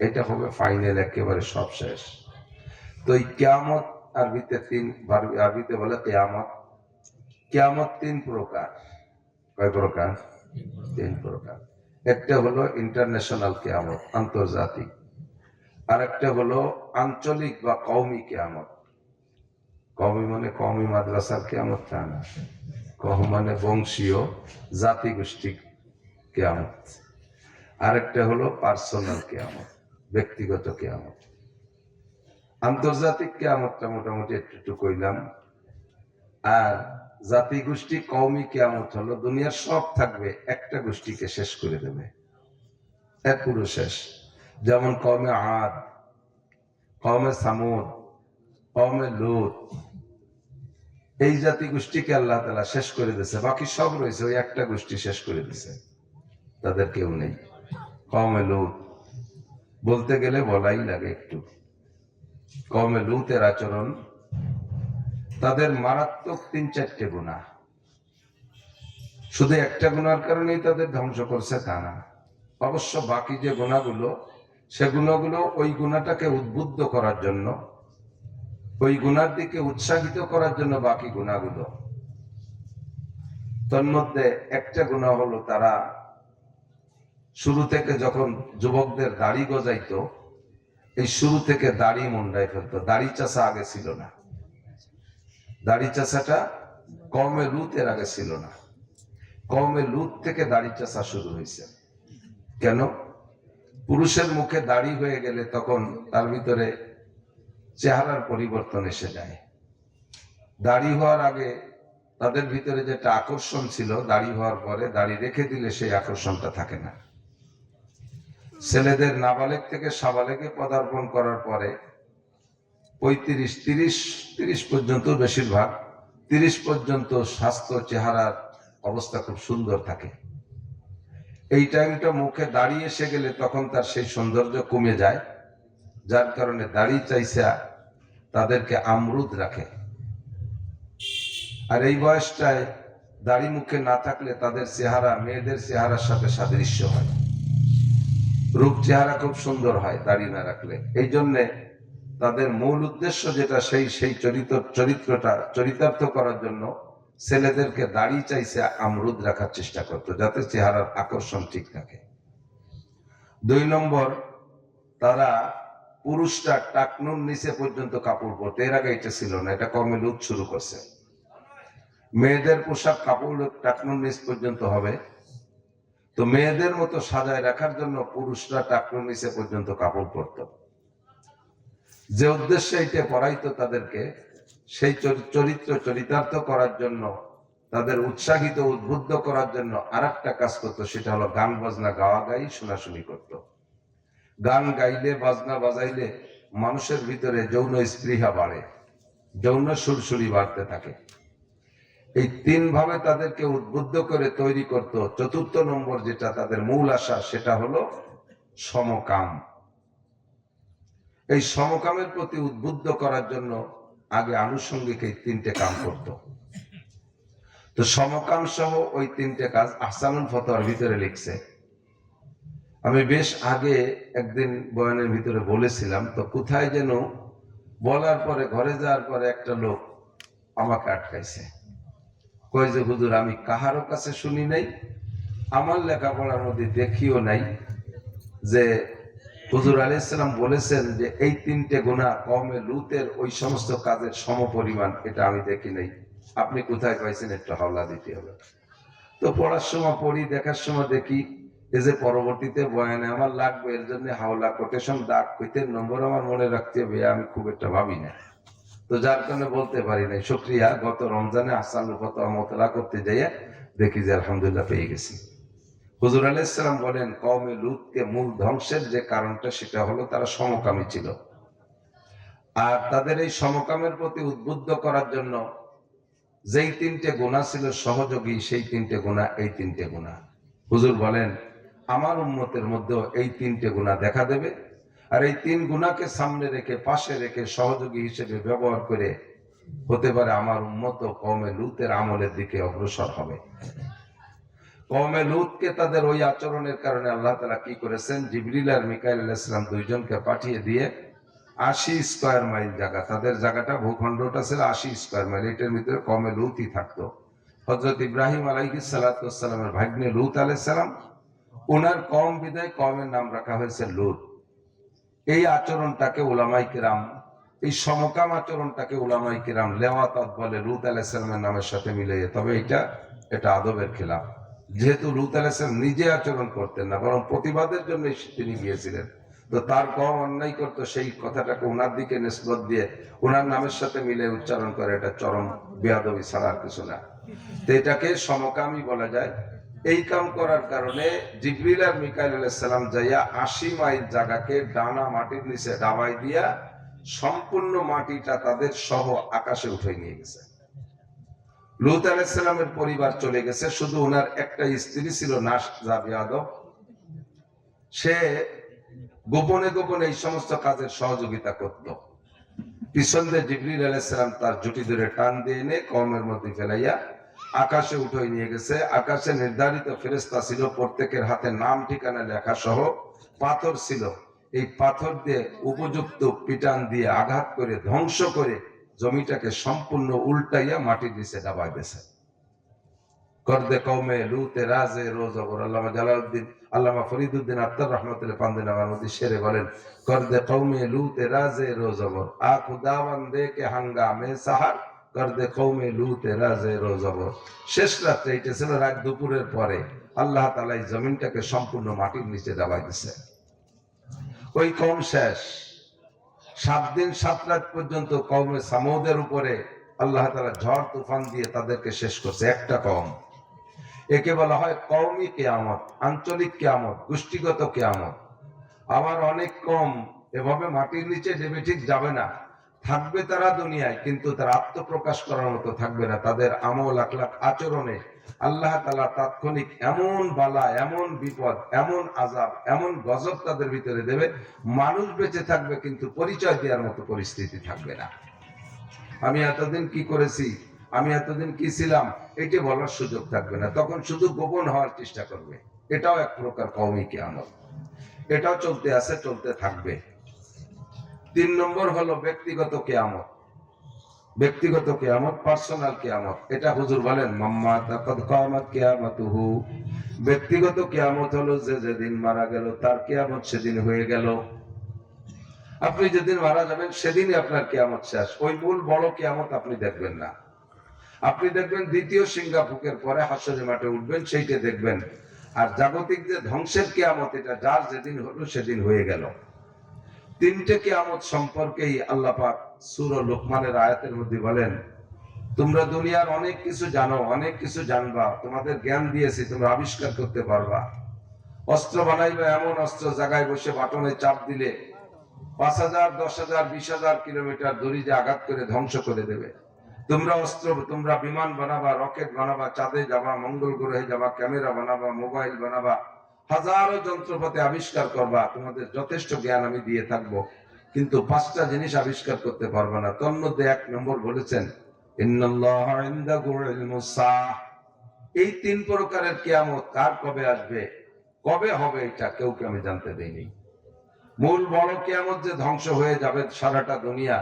এটা হবে ফাইনাল, একেবারে সব শেষ। তো এই কিয়ামত আরবিতে বলে কিয়ামত। কিয়ামত 3 প্রকার। কয় প্রকার? 3 প্রকার। একটা হলো ইন্টারন্যাশনাল কিয়ামত, আন্তর্জাতিক। আর একটা হলো আঞ্চলিক বা কওমি কিয়ামত। কওমি মানে কওমি মাদ্রাসার কিয়ামত তা না, কওম মানে বংশীয়, জাতিগোষ্ঠী কিয়ামত। আরেকটা হলো পার্সোনাল কিয়ামত, ব্যক্তিগত কিয়ামত। আন্তর্জাতিক কিয়ামতটা মোটামুটি একটু কইলাম। আর জাতিগোষ্ঠী কওমি কিয়ামত হলো দুনিয়ার সব থাকবে, একটা গোষ্ঠীকে শেষ করে দেবে, এক পুরো শেষ। যেমন কওমে আদ, কওমে সামুদ, কওমে লূত, এই জাতিগোষ্ঠীকে আল্লাহ তাআলা শেষ করে দিয়েছে। বাকি সব রয়েছে, ওই একটা গোষ্ঠী শেষ করে দিয়েছে, তাদের কেউ নেই। কওমে লূত বলতে গেলে বলাই লাগে একটু। কওমে লূতের আচরণ, তাদের মারাত্মক ৩-৪টে গুনাহ। শুধু একটা গুনার কারণেই তাদের ধ্বংস করছে তা না। অবশ্য বাকি যে গুনাহগুলো, সে গুনাহগুলো ওই গুনাহটাকে উদ্বুদ্ধ করার জন্য, ওই গুনার দিকে উৎসাহিত করার জন্য বাকি গুনাহগুলো। তার মধ্যে একটা গুনাহ হলো, তারা শুরু থেকে যখন যুবকদের দাড়ি গজাইতো, এই শুরু থেকে দাড়ি মুন্ডায় ফেলতো। দাড়ি চাষা আগে ছিল না, দাড়ি চাষাটা কওমে লূতের আগে ছিল না। কওমে লূত থেকে দাড়ি চাষা শুরু হয়েছে। কেন? পুরুষের মুখে দাড়ি হয়ে গেলে তখন তার ভিতরে চেহারার পরিবর্তন এসে যায়। দাড়ি হওয়ার আগে তাদের ভিতরে যেটা আকর্ষণ ছিল, দাড়ি হওয়ার পরে দাড়ি রেখে দিলে সেই আকর্ষণটা থাকে না। ছেলেদের নাবালেগ থেকে সাবালেগে পদার্পণ করার পরে ৩০ পর্যন্ত, বেশিরভাগ ৩০ পর্যন্ত স্বাস্থ্য চেহারার অবস্থা খুব সুন্দর থাকে। এই টাইমটা মুখে দাড়ি এসে গেলে তখন তার সেই সৌন্দর্য কমে যায়, যার কারণে দাড়ি চাইছে তাদেরকে আমরুদ রাখে। আর এই বয়সটায় দাড়ি মুখে না থাকলে তাদের চেহারা মেয়েদের চেহারার সাথে সাদৃশ্য হয়, রূপ চেহারা খুব সুন্দর হয় দাড়ি না রাখলে। এই জন্যে তাদের মূল উদ্দেশ্য যেটা সেই চরিত্রটা চরিতার্থ করার জন্য ছেলেদেরকে দাড়ি চাইছে আমরুদ রাখার চেষ্টা করতো, যাতে চেহারার আকর্ষণ ঠিক থাকে। 2 নম্বর, তারা পুরুষটা টাকনুর নিচে পর্যন্ত কাপড় পরতো। এর আগে এটা ছিল না, এটা কমে লুট শুরু করছে। মেয়েদের পোশাক কাপড় টাকনুর নিচ পর্যন্ত হবে, তো মেয়েদের মতো সাজায় রাখার জন্য পুরুষরা টাকনুর নিচে পর্যন্ত কাপড় পরতো। যে উদ্দেশ্যে এটা পড়াইতো তাদেরকে, সেই চরিতার্থ করার জন্য, তাদের উৎসাহিত উদ্বুদ্ধ করার জন্য আরেকটা কাজ করতো, সেটা হলো গান বাজনা গাওয়া গাই শোনাশুনি করতো। গান গাইলে বাজনা বাজাইলে মানুষের ভিতরে যৌন স্পৃহা বাড়ে, যৌন সুরসুরি বাড়তে থাকে। এই 3 ভাবে তাদেরকে উদ্বুদ্ধ করে তৈরি করত। 4র্থ নম্বর যেটা তাদের মূল আশা, সেটা হলো সমকাম। এই সমকামের প্রতি উদ্বুদ্ধ করার জন্য আগে আনুষঙ্গিক এই 3টে কাম করত। তো সমকাম সহ ওই 3টে কাজ আহসানুল ফতোয়ার ভিতরে লিখছে। আমি বেশ আগে একদিন বয়ানের ভিতরে বলেছিলাম, তো কোথায় যেন বলার পরে ঘরে যাওয়ার পরে একটা লোক আমাকে আটকাইছে, কয় যে হুজুর আমি কাহারও কাছে শুনি নাই, আমার লেখাপড়ার মধ্যে দেখিও নাই যে হুজুর আলাইহিস সালাম বলেছেন যে এই 3টে গুনাহ কওমে লূতের ওই সমস্ত কাজের সমপরিমাণ, এটা আমি দেখি নাই। আপনি কোথায় পাইছেন একটু হাওলা দিতে হবে। তো পড়ার সময় পড়ি, দেখার সময় দেখি, এই যে পরবর্তীতে বয়ানে আমার লাগবে, এর জন্য হাওলা কোটেশন দাগ কইতে নম্বর আমার মনে রাখতে হবে, আমি খুব একটা ভাবি না, তো যার কারণে বলতে পারি নাই। শুকরিয়া, গত রমজানে আহসানুল ফতোয়া মোতলা করতে যাইয়া দেখি যে আলহামদুলিল্লাহ পেয়ে গেছি। হুজুর আলাইহিস সালাম বলেন কওমে লূতকে মূল ধ্বংসের যে কারণটা, সেটা হলো তারা সমকামী ছিল। আর তাদের এই সমকামের প্রতি উদ্বুদ্ধ করার জন্য যেই 3টে গুনাহ ছিল সহযোগী, সেই 3টে গুনাহ, এই 3টে গুনাহ হুজুর বলেন আমার উম্মতের মধ্যে এই 3টে গুনাহ দেখা দেবে। আর এই 3 গুনাহকে সামনে রেখে, পাশে রেখে, সহযোগী হিসেবে ব্যবহার করে হতে পারে আমার উম্মত কওমে লূতের আমলের দিকে অগ্রসর হবে। কওমে লূতকে তাদের ওই আচরণের কারণে আল্লাহ তাআলা কি করেছেন, জিবরিল আর মিকাইল আলাইহিস সালাম 2 জনকে পাঠিয়ে দিয়ে 80 স্কয়ার মাইল জায়গা, তাদের জায়গাটা ভূখণ্ডটা ছিল 80 স্কয়ার মাইল, এটার ভিতরে কওমে লূতই থাকতো। হযরত ইব্রাহিম আলাইহিস সালাতু ওয়াস সালামের ভাগ্নে লূত আলাইহিস সালাম, ওনার কওম বিদায় কওমের নাম রাখা হয়েছে লূত। এই আচরণটাকে উলামায়ে কিরাম, এই সমকাম আচরণটাকে উলামায়ে কিরাম লেওয়াতাত বলে লূত আলাইহিস সালামের নামের সাথে মিলিয়ে। তবে এটা আদবের খেলাফ, যেহেতু লূত আলাইহিস সালাম নিজে আচরণ করতেন না, বরং প্রতিবাদের জন্য তিনি গিয়েছিলেন। তো তার কম অন্যায় করতো, সেই কথাটাকে ওনার দিকে নিসবত দিয়ে ওনার নামের সাথে মিলে উচ্চারণ করে, এটা চরম বেয়াদবি ছাড়া আর কিছু না। তো এটাকে সমকামী বলা যায়। এই কাম করার কারণে জিবরিল আর মিকাইল আলাইহিস সালাম যাইয়া 80 মাইল জায়গাকে ডানা মাটির নিচে ডাবাই দিয়া সম্পূর্ণ মাটিটা তাদের সহ আকাশে উঠে নিয়ে গেছে। লূত আলাইহিস সালামের পরিবার চলে গেছে, শুধু ওনার একটা স্ত্রী ছিল নাশজা বিয়াদব, সে গোপনে গোপনে এই সমস্ত কাজের সহযোগিতা করত। পিছন দিয়ে জিবরিল আলাইহিস সালাম তার জুটি ধরে টান দিয়ে এনে কওমের মধ্যে ফেলাইয়া আকাশে উঠে নিয়ে গেছে। আকাশে নির্ধারিত ফেরেশতা ছিল, প্রত্যেকের হাতে নাম ঠিকানা লেখা সহ পাথর ছিল। এই পাথর দিয়ে উপযুক্ত পিটান দিয়ে আঘাত করে ধ্বংস করে জমিটাকে সম্পূর্ণ উল্টাইয়া মাটির নিচে ডাবাই দিয়েছে। করদে কওমে লূতে রাজে রোজবর। আল্লামা জালালউদ্দিন, আল্লামা ফরিদউদ্দিন আত্তার রাহমাতুল্লাহ পান্দেনামার মধ্যে শেরে বলেন, করদে কওমে লূতে রাজে রোজবর, আখু দাওয়ান দে কে হাঙ্গামে সাহার, করদে কওমে লূতে রাজে রোজবর। শেষ রাত্রে, এটা ছিল রাত দুপুরের পরে, আল্লাহ তাআলা এই জমিনটাকে সম্পূর্ণ মাটির নিচে ডাবাই দিয়েছে। ওই কওম শেষ। 7 দিন 7 রাত পর্যন্ত কওমে সামুদের উপরে আল্লাহ তাআলা ঝড় তুফান দিয়ে তাদেরকে শেষ করছে। একটা কওম, একে বলা হয় কওমি কিয়ামত, আঞ্চলিক কিয়ামত, গোষ্ঠীগত কিয়ামত। আবার অনেক কম এভাবে মাটির নিচে ডেবে ঠিক যাবে না, থাকবে তারা দুনিয়ায়, কিন্তু তারা আত্মপ্রকাশ করার মতো থাকবে না। তাদের আমল আখলাক আচরণে আল্লাহ তাআলা তাৎক্ষণিক এমন বালা, এমন বিপদ, এমন আযাব, এমন গজব তাদের ভিতরে দেবে, মানুষ বেঁচে থাকবে কিন্তু পরিচয় দেওয়ার মতো পরিস্থিতি থাকবে না। আমি এতদিন কি করেছি, আমি এতদিন কি ছিলাম, এটি বলার সুযোগ থাকবে না। তখন শুধু গোপন হওয়ার চেষ্টা করবে। এটাও এক প্রকার কওমি কিয়ামত। এটাও চলতে আছে, চলতে থাকবে। 3 নম্বর হলো ব্যক্তিগত কিয়ামত। ব্যক্তিগত কিয়ামত, পার্সোনাল কিয়ামত। এটা হুজুর বলেন মাম্মা তাকাদ কামাত কিয়ামাতুহু। ব্যক্তিগত কিয়ামত হলো যে যেদিন মারা গেল তার কিয়ামত সেদিন হয়ে গেল। আপনি যেদিন মারা যাবেন সেদিনই আপনার কিয়ামত শেষ। ওই মূল বড় কিয়ামত আপনি দেখবেন না। আপনি দেখবেন দ্বিতীয় সিঙ্গাপুকের পরে হাসরের মাঠে উঠবেন, সেইটা দেখবেন। আর জাগতিক যে ধ্বংসের কিয়ামত, এটা যার যেদিন হলো সেদিন হয়ে গেল। 3টে কিয়ামত সম্পর্কেই আল্লাহ পাক সূরা লোকমানের আয়াতের মধ্যে বলেন, তোমরা দুনিয়ার অনেক কিছু জানো, অনেক কিছু জানবা, তোমাদের জ্ঞান দিয়েছি, তোমরা আবিষ্কার করতে পারবা। অস্ত্র বানাইবা, এমন অস্ত্র জায়গায় বসে বাটনে চাপ দিলে 5,000, 10,000, 20,000 কিলোমিটার দড়িতে আঘাত করে ধ্বংস করে দেবে। তোমরা বিমান বানাবা, রকেট বানাবা, চাঁদে যাবা, মঙ্গল গ্রহে যাবা, ক্যামেরা বানাবা, মোবাইল বানাবা, হাজারো যন্ত্রপাতি আবিষ্কার করবা। তোমাদের যথেষ্ট জ্ঞান আমি দিয়ে থাকবো, কিন্তু 5টা জিনিস আবিষ্কার করতে পারবা না। তন্মধ্যে 1 নম্বর বলেছেন ইন্নাল্লাহা ইনদাহু ইলমুস সাআহ। এই 3 প্রকারের কিয়ামত কার কবে আসবে, কবে হবে, এটা কেউকে আমি জানতে দেইনি। মূল বড় কিয়ামত যে ধ্বংস হয়ে যাবে সারাটা দুনিয়া,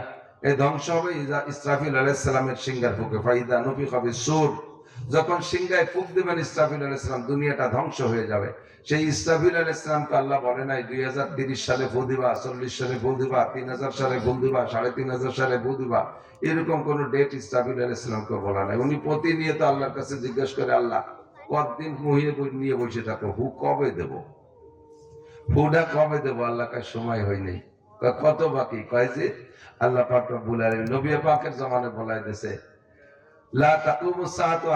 এই ধ্বংস হবে ইসরাফিল আলাইহিস সালামের সিংহার ফুঁকে। ফাইদা নুফিখা ফিস-সূর, যখন সিংহায় ফুঁক দিবেন ইসরাফিল আলাইহিস সালাম, দুনিয়াটা ধ্বংস হয়ে যাবে। সেই ইসরাফিল আলাইহিস সালামকে আল্লাহ বলে নাই 2030 সালে ফু দিবা, 40 সালে ফু দিবা, 3000 সালে ফু দিবা, 3,500 সালে ফু দিবা, এরকম কোন ডেট ইসরাফিল আলাইহিস সালামকে বলা নাই। উনি প্রতিনিয়ত আল্লাহর কাছে জিজ্ঞেস করে, আল্লাহ কতদিন মুহিয়ে নিয়ে বসে থাকো, ফু কবে দেব, ফুটা কবে দেবো? আল্লাহ কাছে সময় হয়নি। কত বাকি? কয় যে আল্লাহ পাক রব্বুল আলামিন নবী পাকের জামানায় বলাই দিয়েছে, লা তাকুমুস সাআতু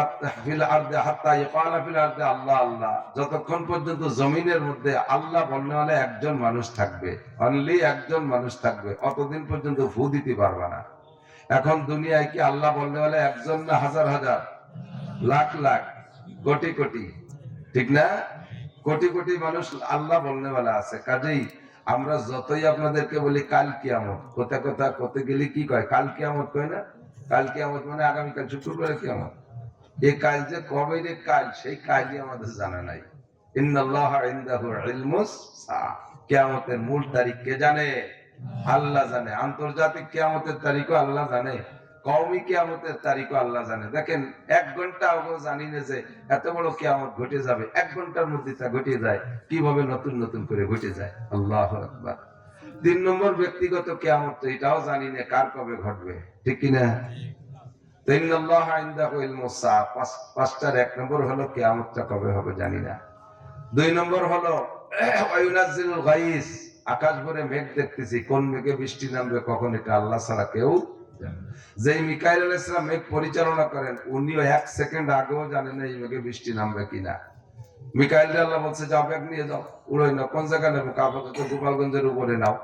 ফিল আরদি হাত্তা ইকালা ফিল আরদি আল্লাহ আল্লাহ। যতক্ষণ পর্যন্ত জমিনের মধ্যে আল্লাহ বলনেওয়ালা একজন মানুষ থাকবে, অনলি একজন মানুষ থাকবে, অতদিন পর্যন্ত ফু দিতে পারবে না। এখন দুনিয়ায় কি আল্লাহ বলনেওয়ালা একজন না হাজার হাজার, লাখ লাখ, কোটি কোটি, ঠিক না? কোটি কোটি মানুষ আল্লাহ বলনেওয়ালা আছে। কাজেই আমরা যতই আপনাদেরকে বলি কাল কিয়ামত, কথা করতে গেলে কি কয়, কাল কিয়ামত কয় না? কাল কিয়ামত মানে আগামীকাল, শুক্রবারে কিয়ামত। এই কাল যে কবে রে কাল, সেই কালই আমাদের জানা নাই। ইন্নাল্লাহা ইনদাহু ইলমুস সাআহ। কিয়ামতের মূল তারিখ কে জানে? আল্লাহ জানে। আন্তর্জাতিক কিয়ামতের তারিখও আল্লাহ জানে, কওমি কিয়ামতের তারিখও আল্লাহ জানে। দেখেন 1 ঘন্টা আগেও জানি না যে এত বড় কিয়ামত ঘটে যাবে, 1 ঘন্টার মধ্যে তা ঘটে যায়। কিভাবে নতুন নতুন করে ঘটে যায়। আল্লাহু আকবার। 3 নম্বর ব্যক্তিগত কিয়ামত, এটাও জানি না কার কবে ঘটবে, ঠিক কি না? ইন্নাল্লাহা ইনদাহু ইলমুস সাআহ। 5টার 1 নম্বর হলো কিয়ামতটা কবে হবে জানি না। 2 নম্বর হলো ওয়ায়ুনাজ্জিলুল গায়স। আকাশ ভরে মেঘ দেখতেছি, কোন মেঘে বৃষ্টি নামবে কখন, এটা আল্লাহ ছাড়া কেউ জানে না। যেই মিকাইল আলাইহিস সালাম মেঘ পরিচালনা করেন, উনিও 1 সেকেন্ড আগেও জানেন না এই মেঘে বৃষ্টি নামবে কিনা। মিকাইলকে আল্লাহ বলছে যাও, মেঘ নিয়ে যাও, উড়াই নাও। কোন জায়গা নেবো? আপাতত গোপালগঞ্জের উপরে নাও।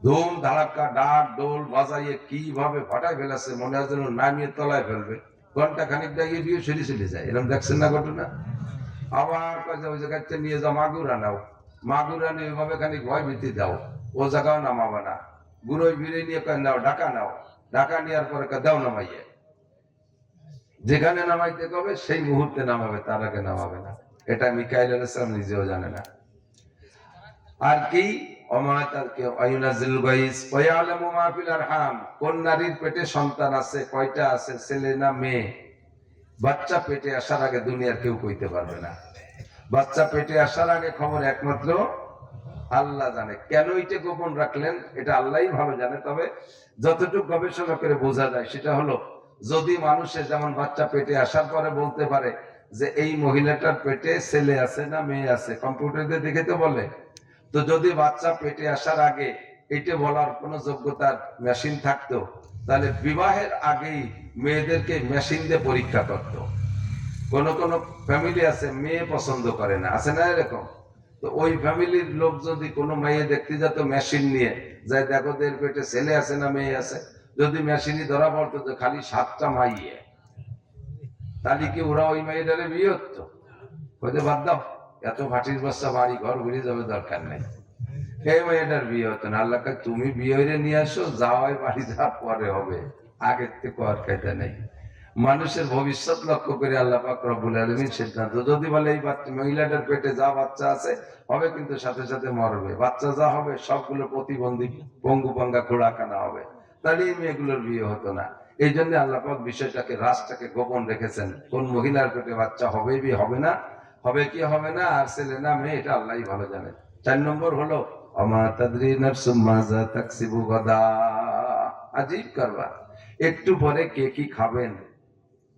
ধুম ধাড়াক্কা ডাক ডোল বাজাইয়ে কিভাবে ফাটাই ফেলেছে, মনে হয় যেন নামিয়ে তলায় ফেলবে। ঘন্টা খানিক দাঁড়িয়ে দিয়ে সরে চলে যায়। এরকম দেখছেন না ঘটনা? আবার ওই জায়গাতে নিয়ে যাও, মাগুরা নাও, মাগুরা নিয়ে ওইভাবে খানিক ভয় ভীতি দাও, ও জায়গাও নামাবে না। গুড়োই ভিড়ে নিয়ে নাও, ঢাকা নাও, ঢাকা নেওয়ার পরে দাও নামাইয়ে। যেখানে নামাইতে হবে সেই মুহূর্তে নামাবে, তার আগে নামাবে না। এটা মিকাইল আলাইহিস সালাম নিজেও জানে না। আর কি কোন নারীর পেটে সন্তান আছে, কয়টা আছে, ছেলে না মেয়ে, বাচ্চা পেটে আসার আগে দুনিয়ার কেউ কইতে পারবে না। বাচ্চা পেটে আসার আগে খবর একমাত্র আল্লাহ জানে। কেন এটা গোপন রাখলেন এটা আল্লাহই ভালো জানে। তবে যতটুকু গবেষণা করে বোঝা যায় সেটা হলো, যদি মানুষের যেমন বাচ্চা পেটে আসার পরে বলতে পারে যে এই মহিলাটার পেটে ছেলে আছে না মেয়ে আছে, কম্পিউটারে দেখে তো বলে। তো যদি বাচ্চা পেটে আসার আগে এটা বলার কোনো যোগ্যতার মেশিন থাকতো, তাহলে বিবাহের আগেই মেয়েদেরকে মেশিন দিয়ে পরীক্ষা করত। কোন কোন ফ্যামিলি আছে মেয়ে পছন্দ করে না, আছে না এরকম? তো ওই ফ্যামিলির লোক যদি কোনো মেয়ে দেখতে যেত মেশিন নিয়ে, যাই দেখো এর পেটে ছেলে আছে না মেয়ে আছে, যদি মেশিনই ধরা পড়তো যে খালি 7টা মাইয়ে, তাহলে কি ওরা ওই মেয়েটারে বিয়ে হতো? হয়তো বাদ দাও, এত ভাটির বাচ্চা বাড়ি ঘর ঘুরে যাবে, দরকার নেই। এই মেয়েটার বিয়ে হতো না। আল্লাহ তুমি বিয়ে হয়ে নিয়ে আসো, যাওয়াই বাড়ি যাওয়ার পরে হবে, আগের থেকে আর খাইতে নেই। মানুষের ভবিষ্যৎ লক্ষ্য করে আল্লাহ পাক রব্বুল আলামিন সিদ্ধান্ত, যদি বলে এই মহিলাটার পেটে যা বাচ্চা আছে হবে, কিন্তু সাথে সাথে মরবে, বাচ্চা যা হবে সবগুলো প্রতিবন্ধী পঙ্গু পাঙ্গা খোড়া কানা হবে, তাহলে এই মেয়েগুলোর বিয়ে হতো না। এই জন্য আল্লাহ পাক বিষয়টাকে, রাজটাকে গোপন রেখেছেন। কোন মহিলার পেটে বাচ্চা হবে কি হবে না, হবে কি হবে না, আর ছেলে না মেয়ে, এটা আল্লাহই ভালো জানেন। 4 নম্বর হলো আমা তাদরি নাফসুম মাযা তাকসিবু গাদা। আজীব করবা, একটু পরে কে কি খাবেন,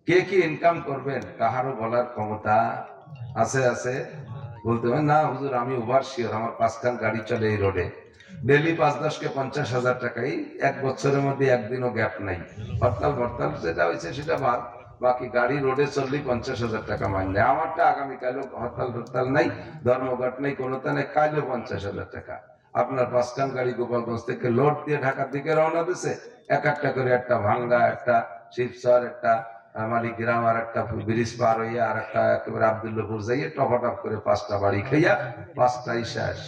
কে কি ইনকাম করবেন, কাহারও বলার ক্ষমতা আছে? আছে? বলতে হবে না হুজুর আমি ওভার শিওর, আমার 5খান গাড়ি চলে এই রোডে, ডেলি 5-10 কে 50,000 টাকাই, 1 বছরের মধ্যে একদিনও গ্যাপ নাই। হরতাল হরতাল যেটা হয়েছে সেটা বাদ, বাকি গাড়ি রোডে চললেই 50,000 টাকা মাইনে। আমারটা আগামীকালও হরতাল হরতাল নাই, ধর্মঘট নেই, কোনোটা নেই, কালও 50,000 টাকা। আপনার 5খান গাড়ি গোপালগঞ্জ থেকে লোড দিয়ে ঢাকার দিকে রওনা দিছে, এক একটা করে, একটা ভাঙ্গা, একটা শিবচর, একটা মালিগ্রাম, আর একটা ব্রিজ পার হইয়া, আর একটা একেবারে আব্দুল্লাপুর যাইয়ে টপাটপ করে 5টা বাড়ি খাইয়া 5টাই শেষ।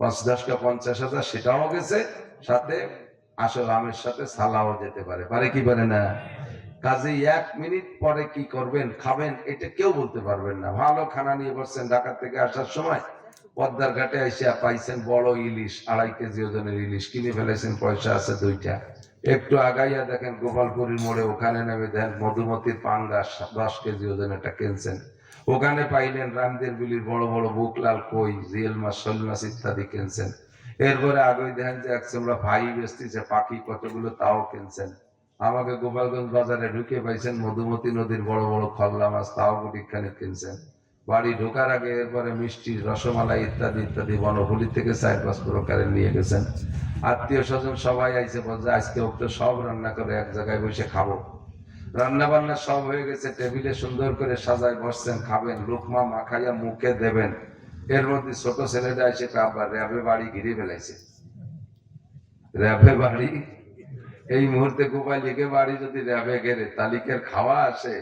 5-10 কে 50,000 সেটাও গেছে, সাথে আসল আমের সাথে সালাও যেতে পারে, পারে কি পারে না? কাজেই 1 মিনিট পরে কি করবেন, খাবেন, এটা কেউ বলতে পারবেন না। ভালো খানা নিয়ে বসছেন, ঢাকা থেকে আসার সময় পদ্মার ঘাটে এসে পাইছেন বড় ইলিশ, 2.5 কেজি ওজনের ইলিশ কিনে ফেলেছেন, পয়সা আছে 2টা। একটু আগাইয়া দেখেন গোপালপুরীর মোড়ে, ওখানে নেমে দেন মধুমতির পাঙ্গাস 10 কেজি ওজনের একটা কিনছেন। ওখানে পাইলেন রামদের বিলির বড় বড় বুকলাল, কই, জিয়েল মাছ, শোল মাছ ইত্যাদি কিনছেন। এরপরে আগে দেখেন যে একসঙ্গে ভাই বেচতেছে পাখি কতগুলো, তাও কিনছেন। আমাকে গোপালগঞ্জ বাজারে ঢুকে পাইছেন মধুমতি নদীর বড় বড় খল্লা মাছ, তাও গুটিখানে কিনছেন। বাড়ি ঢোকার আগে এরপরে মিষ্টি, রসমালাই ইত্যাদি ইত্যাদি বনভূলি থেকে 4-5 প্রকারের নিয়ে গেছেন। আত্মীয় স্বজন সবাই আইসে, বলছে আজকে ওকে সব রান্না করে এক জায়গায় বসে খাবো। রান্না বান্না সব হয়ে গেছে, টেবিলে সুন্দর করে সাজায় বসছেন, খাবেন, লোকমা মাখাইয়া মুখে দেবেন। এর মধ্যে ছোট ছেলেটা এসে আবার র্যাবে বাড়ি ঘিরে ফেলাইছে। র্যাবে বাড়ি, এই মুহূর্তে গোপাল লিখে বাড়ি যদি র্যাবে ঘেরে তালিকের খাওয়া আসে।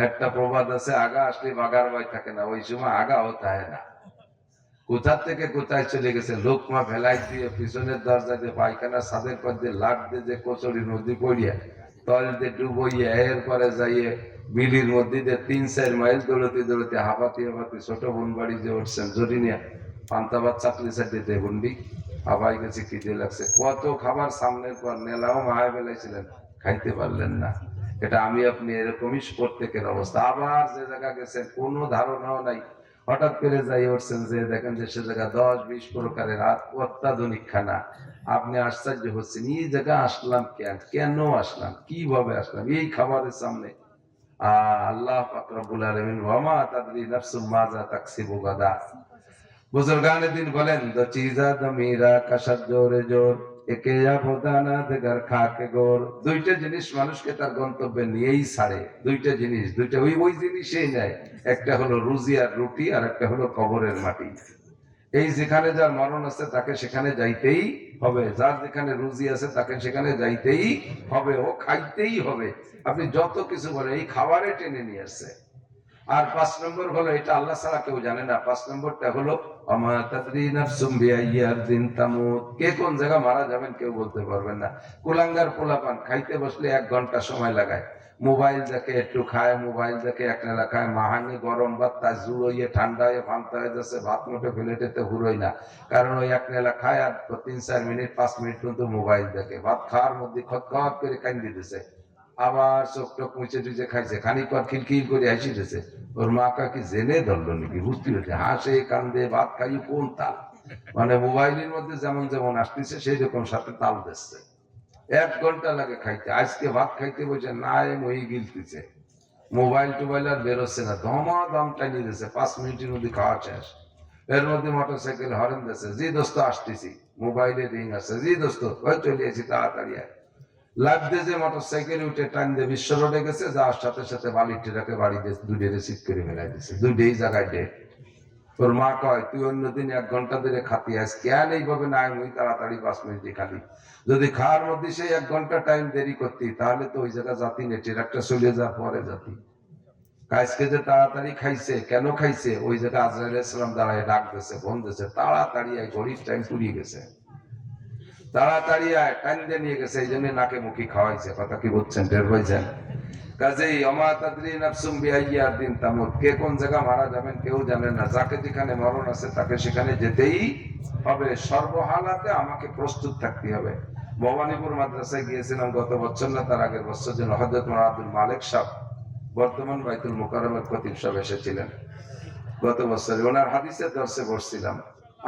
একটা প্রবাদ আছে, আগা আসলে বাগার ভাই থাকে না, ওই সময় আগাও থাকে না। কোথার থেকে কোথায় চলে গেছে, লোকমা ভেলাই দিয়ে পিছনের দরজা দিয়ে পায়খানা ছাদের পর দিয়ে লাট দিয়ে যে কচুরি নদী পড়িয়া তল দিয়ে ডুবইয়া, এরপরে যাইয়ে বিলির মধ্যে দিয়ে 3-4 মাইল দৌড়তে দৌড়তে হাঁপাতি হাঁপাতি ছোট বোন বাড়ি যে উঠছেন জরিনিয়া, পান্তাবাদ চাকরি চাকরিতে হুন্ডি হাবাই গেছে, খিদে লাগছে, কত খাবার সামনের পর নেলাও মাহায় বেলাইছিলেন, খাইতে পারলেন না। এটা আমি আপনি এরকমই প্রত্যেকের অবস্থা। আবার যে জায়গা গেছেন কোনো ধারণাও নাই, হঠাৎ করে যাই উঠছেন, যে দেখেন যে সে জায়গা 10-20 প্রকারের অত্যাধুনিক খানা। আপনি আশ্চর্য হচ্ছেন, এই জায়গা আসলাম কেন, কেন আসলাম, কিভাবে আসলাম এই খাবারের সামনে। আল্লাহ পাক রব্বুল আলামিন ওয়ামা তাদরি নাফসুম মাযা তাকসিবু গাদা। বুজুর্গানে দিন বলেন, দ চিজা দ মীরা কাশার জোরে জোর, একে আবদানা দেগার খাকে গোর। 2টা জিনিস মানুষকে তার গন্তব্যে নিয়েই ছাড়ে, 2টা জিনিস, 2টা ওই জিনিসই নেয়। একটা হলো রুজি আর রুটি, আর একটা হলো কবরের মাটি। এই যেখানে যার মরণ আছে তাকে সেখানে যাইতেই হবে, যার যেখানে রুজি আছে তাকে সেখানে যাইতেই হবে, ও খাইতেই হবে। আপনি যত কিছু বলেন, এই খাবারে টেনে নিয়ে আসছে। আর 5 নম্বর হলো, এটা আল্লাহ ছাড়া কেউ জানে না, 5 নম্বরটা হলো আমা তাদরি নাফসুম বিআইয়ারদিন তামুত। কে কোন জায়গা মারা যাবেন কেউ বলতে পারবেন না। কুলাঙ্গার পোলাপান খাইতে বসলে 1 ঘন্টা সময় লাগায়, মোবাইল দেখে, একটু খায়, মোবাইল দেখে, একনেলা খায়, মাহানি গরম ভাত তা জুড়োইয়ে ঠান্ডা হয়ে ভাঙতে হয়ে যাচ্ছে, ভাত মোটে প্লেটেতে হুড়োই না, কারণ ওই একনেলা খায় আর 3-4 মিনিট 5 মিনিট পর্যন্ত মোবাইল দেখে, ভাত খাওয়ার মধ্যে খতখত করে কান্দি দিতেছে, আবার চোখ টোক মুছে টুচে খাইছে, খানিক পর খিলখিল করে হাসি দিতেছে। ওর মা কাকি জেনে ধরলো নাকি বুঝতে পেরেছে, হাসে কান্দে ভাত খাই কোন তাল, মানে মোবাইলের মধ্যে যেমন যেমন আসতেছে সেই রকম সাথে তাল দিচ্ছে। 1 ঘন্টা লাগে খাইতে, আজকে ভাত খাইতে বসে না মই গিলতেছে, মোবাইল টোবাইল আর বেরোচ্ছে না, দম টানিয়ে দিচ্ছে, 5 মিনিটের মধ্যে খাওয়া শেষ। এর মধ্যে মোটরসাইকেল হরেন দিচ্ছে, জি দোস্ত আসতেছি, মোবাইলে রিং আছে, জি দোস্ত ওই চলে এসেছি তাড়াতাড়ি আয়। লাগতে যে মোটরসাইকেলে উঠে টান দিয়ে বিশ্ব রোডে গেছে, যাওয়ার সাথে সাথে বালির টিরাকে বাড়িতে 2 রিসিভ করে ফেলাই দিছে, 2 জায়গায় ডেট। তোর মা কয় তুই অন্যদিন 1 ঘন্টা ধরে খাতি আস, কেন এইভাবে না ওই তাড়াতাড়ি 5 মিনিটে খালি, যদি খাওয়ার মধ্যে সেই 1 ঘন্টা টাইম দেরি করতি তাহলে তো ওই জায়গা জাতি নেই, ট্রাকটা চলে যাওয়ার পরে জাতি। আজকে যে তাড়াতাড়ি খাইছে, কেন খাইছে, ওই জায়গা আজরাইল ইসলাম দাঁড়ায় ডাক দিয়েছে, ফোন দিয়েছে, তাড়াতাড়ি এই ঘড়ির টাইম পুড়িয়ে গেছে। তাড়াতাড়ি আয়, টান দিয়ে নিয়ে গেছে, এই জন্য নাকে মুখি খাওয়াইছে। কথা কি বুঝছেন, টের পাইছেন? কাজেই অমা তাদরি নাফসুম বিআইয়ি আরদিন তামুত, কে কোন জায়গা মারা যাবেন কেউ জানে না। যাকে যেখানে মরণ আছে তাকে সেখানে যেতেই হবে। সর্বহালাতে আমাকে প্রস্তুত থাকতে হবে। ভবানীপুর মাদ্রাসায় গিয়েছিলাম গত বছর না তার আগের বছর, যেন হযরত মাওলানা আব্দুল মালিক সাহেব, বর্তমান বাইতুল মুকাররমের খতিব সাহেব এসেছিলেন গত বছর। ওনার হাদিসের দর্শে বসছিলাম,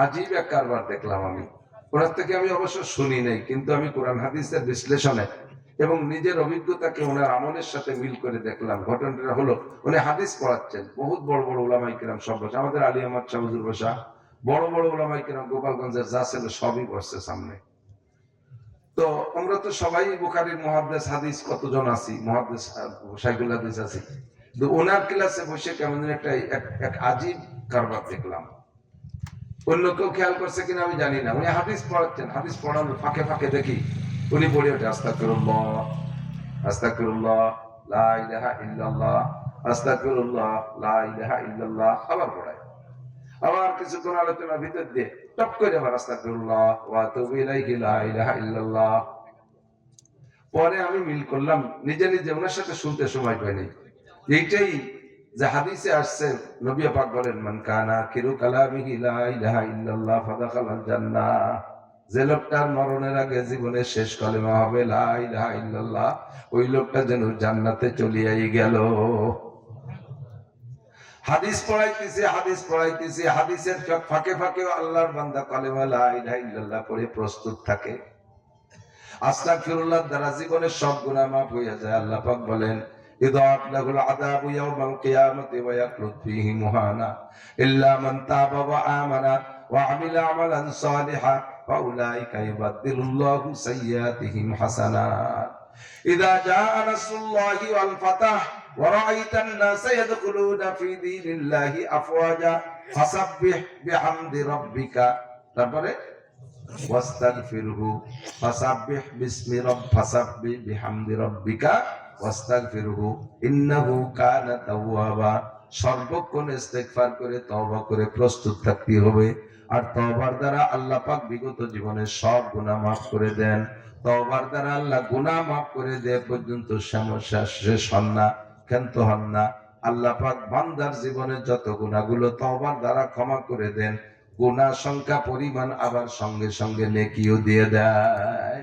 আজীব এক কারবার দেখলাম আমি। ওনার থেকে আমি অবশ্য শুনি নাই, কিন্তু আমি কোরআন হাদিসের বিশ্লেষণে এবং নিজের অভিজ্ঞতাকে ওনার আমলের সাথে মিল করে দেখলাম। ঘটনাটা হলো, উনি হাদিস পড়াচ্ছেন, বহুত বড় বড় উলামায়ে কিরাম সব বসে, আমাদের আলী আহমদ শাহ হুজুর বসা, বড় বড় উলামায়ে কিরাম গোপালগঞ্জের যা ছিল সবই বসছে সামনে। তো আমরা তো সবাই বুখারীর মুহাদ্দিস হাদিস কতজন আছি, মুহাদ্দিস শাইখুল হাদিস আছি, তো ওনার ক্লাসে বসে কেমন একটা এক আজীব কারবার দেখলাম। অন্য কেউ খেয়াল করছে কিনা আমি জানি না, উনি হাদিস পড়াচ্ছেন, হাদিস পড়ানোর ফাঁকে ফাঁকে দেখি উনি পড়ে ওঠে আস্তাগফিরুল্লাহ আস্তাগফিরুল্লাহ লা ইলাহা ইল্লাল্লাহ আস্তাগফিরুল্লাহ লা ইলাহা ইল্লাল্লাহ, আবার পড়ায়। আবার কিছুক্ষণ আলোচনার ভিতর দিয়ে টপ করে আবার আস্তাগফিরুল্লাহ ওয়া আতুবু ইলাইহি লা ইলাহা ইল্লাল্লাহ। পরে আমি মিল করলাম নিজে নিজে, ওনার সাথে শুনতে সময় পাইনি। এইটাই যে হাদিসে আসছে, নবী পাক বলেন, মান কানা আখিরু কালামিহি লা ইলাহা ইল্লাল্লাহ ফাদাখালাল জান্নাহ, যে লোকটার মরণের আগে জীবনের শেষ কালেমা হবে লা ইলাহা ইল্লাল্লাহ, ওই লোকটা যেন জান্নাতে চলিয়াই গেল। হাদিস পড়াইতেছি, হাদিসের ফাঁকে ফাঁকে আল্লাহর বান্দা কালেমা লা ইলাহা ইল্লাল্লাহ পড়ে প্রস্তুত থাকে। আস্তাগফিরুল্লাহ দ্বারা জীবনের সব গুনাহ মাফ হয়ে যায়। আল্লাহ পাক বলেন, ইদাআত লাহুল আযাবু ইয়াওমাল কিয়ামাতি ওয়া ইয়াখলুদ ফীহি মুহানা ইল্লা মান তাবা ওয়া আমানা ওয়া আমিলা আমালান সালিহা ফাউলাইকা ইউবাদদিলুল্লাহু সাইয়্যাতিহিম হাসানাত। ইযা জাআ নাসরুল্লাহি ওয়াল ফাতহ ওয়া রাআইতান নাসা ইয়াদখুলুনা ফী দীনিল্লাহি আফওয়াজা ফাসাব্বিহ বিহামদি রাব্বিকা, তারপরে ওয়াস্তাগফিরহু ফাসাব্বিহ ফাসাব্বিহ বিহামদি রাব্বিকা ওয়াস্তাগফিরহু ইন্নাহু কানা তাওয়াবা। সর্বক্ষণ ইস্তেগফার করে তওবা করে প্রস্তুত থাকতে হবে। আর তওবার দ্বারা আল্লাহ পাক বিগত জীবনের সব গুনাহ মাফ করে দেন। তওবার দ্বারা আল্লাহ গুনাহ মাফ করে দেয় পর্যন্ত সমস্যা শেষ হন না, ক্ষান্ত হন না। আল্লাহ পাক বান্দার জীবনের যত গুনাহগুলো তওবার দ্বারা ক্ষমা করে দেন, গুনাহ সংখ্যা পরিমাণ আবার সঙ্গে সঙ্গে নেকিও দিয়ে দেয়।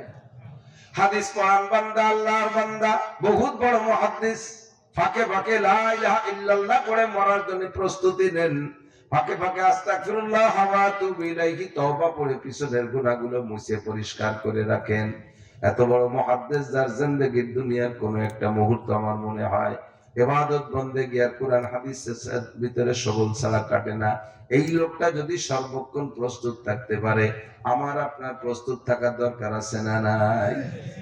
হাদিস পড়ান বান্দা, আল্লাহর বান্দা, বহুত বড় মুহাদ্দিস, ফাঁকে ফাঁকে লা ইলাহা ইল্লাল্লাহ পড়ে মরার জন্য প্রস্তুতি নেন। ফাঁকে ফাঁকে আস্তাগফিরুল্লাহ ওয়া আতুবু ইলাইহি তওবা পড়ে পিছনের গুনাহগুলো মুছে পরিষ্কার করে রাখেন। এত বড় মুহাদ্দিস যার জিন্দেগির দুনিয়ার কোন একটা মুহূর্ত আমার মনে হয় ইবাদত বন্দেগী আর কোরআন হাদিসের ভিতরে সবল ছাড়া কাটে না। এই লোকটা যদি সর্বক্ষণ প্রস্তুত থাকতে পারে, আমার আপনার প্রস্তুত থাকার দরকার আছে না নাই?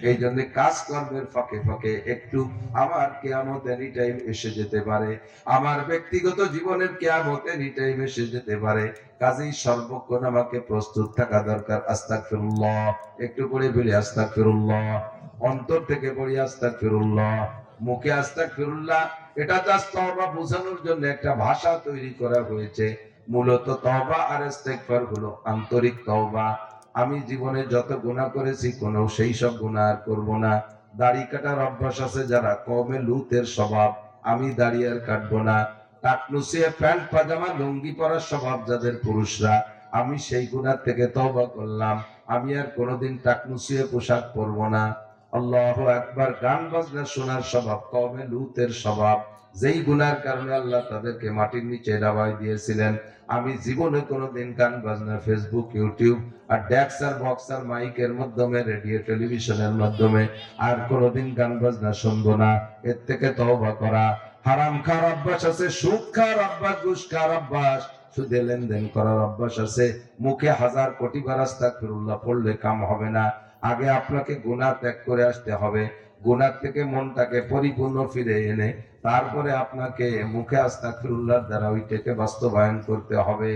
এই জন্য কাজ কর্মের ফাঁকে ফাঁকে একটু আমার কিয়ামত এনি টাইম এসে যেতে পারে, আমার ব্যক্তিগত জীবনের কিয়ামত এনি টাইম এসে যেতে পারে। কাজেই সর্বক্ষণ আমাকে প্রস্তুত থাকা দরকার। আস্তাগফিরুল্লাহ, একটু করে বলি আস্তাগফিরুল্লাহ, অন্তর থেকে বলি আস্তাগফিরুল্লাহ, মুখে আস্তাগফিরুল্লাহ। এটা জাস্ট তওবা বোঝানোর জন্য একটা ভাষা তৈরি করা হয়েছে। মূলত তওবা আর ইস্তেগফার হলো আন্তরিক তওবা। আমি জীবনে যত গুনাহ করেছি কোনো সেই সব গুনাহ আর করব না। দাড়ি কাটার অভ্যাস আছে যারা, কওমে লূতের স্বভাব, আমি দাড়ি আর কাটবো না। টাকনুসিয়ে প্যান্ট পাজামা লুঙ্গি পরার স্বভাব যাদের পুরুষরা, আমি সেই গুনাহ থেকে তওবা করলাম, আমি আর কোনোদিন টাকনুসিয়ে পোশাক পরবো না। আল্লাহু আকবার। গান বাজনা শোনার স্বভাব কওমে লূতের স্বভাব, যেই গুনার কারণে আল্লাহ তাদেরকে মাটির নিচে ডাবাই দিয়েছিলেন। আমি জীবনে কোনোদিন গান বাজনা ফেসবুক, ইউটিউব আর ডেক্স আর বক্স আর মাইকের মাধ্যমে, রেডিও টেলিভিশনের মাধ্যমে আর কোনোদিন গান বাজনা শুনবো না। এর থেকে তওবা করা। হারাম খাওয়ার অভ্যাস আছে, সুদ খাওয়ার অভ্যাস, ঘুষ খাওয়ার অভ্যাস, সুদে লেনদেন করার অভ্যাস আছে। মুখে 1000 কোটি বার আস্তাগফিরুল্লাহ পড়লে কাম হবে না। আগে আপনাকে গুনাহ ত্যাগ করে আসতে হবে। গুনাহ থেকে মনটাকে পরিপূর্ণ ফিরে এনে তারপরে আপনাকে মুখে আস্তাগফিরুল্লাহর দ্বারা ওইটাকে বাস্তবায়ন করতে হবে।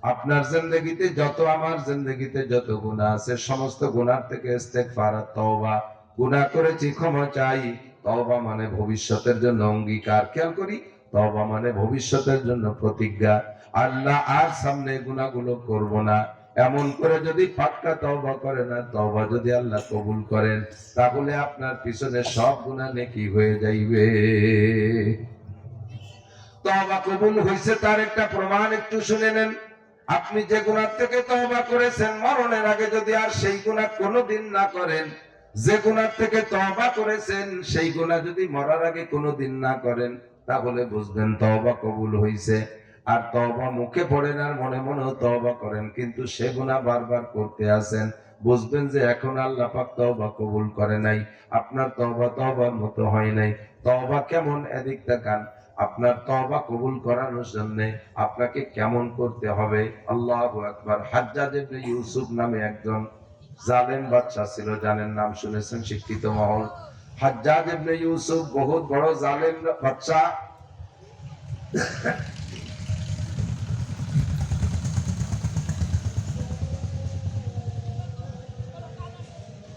আপনার জিন্দেগিতে যত, আমার জিন্দেগিতে যত গুনাহ আছে, সমস্ত গুনাহ থেকে ইস্তেগফার আর তওবা। গুনাহ করেছি ক্ষমা চাই, তওবা মানে ভবিষ্যতের জন্য অঙ্গীকার। খেয়াল করি, তওবা মানে ভবিষ্যতের জন্য প্রতিজ্ঞা। আল্লাহ আর সামনে গুনাহগুলো করব না। এমন করে যদি পাক্কা তওবা করেন আর তওবা যদি আল্লাহ কবুল করেন, তাহলে আপনার পিছনে সব গুনাহ নেকি হয়ে যাইবে। তওবা কবুল হয়েছে তার একটা প্রমাণ একটু শুনে নেন। আপনি যে গুনাহ থেকে তওবা করেছেন, মরণের আগে যদি আর সেই গুনাহ কোনোদিন না করেন, যে গুনাহ থেকে তওবা করেছেন সেই গুনাহ যদি মরার আগে কোনোদিন না করেন, তাহলে বুঝবেন তওবা কবুল হয়েছে। আর তওবা মুখে পড়েন আর মনে মনেও তওবা করেন, কিন্তু সে গুনাহ বারবার করতে আছেন, বুঝবেন যে এখন আল্লাহ পাক তওবা কবুল করে নাই, আপনার তওবা তওবার মতো হয় নাই। তওবা কেমন এদিক তাকান। আপনার তওবা কবুল করানোর জন্য আপনাকে কেমন করতে হবে। আল্লাহু আকবার। হাজ্জাজ ইবনে ইউসুফ নামে একজন জালেম বাদশা ছিল, জানেন, নাম শুনেছেন শিক্ষিত মহল। হাজ্জাজ ইবনে ইউসুফ বহুত বড় জালেম বাদশা।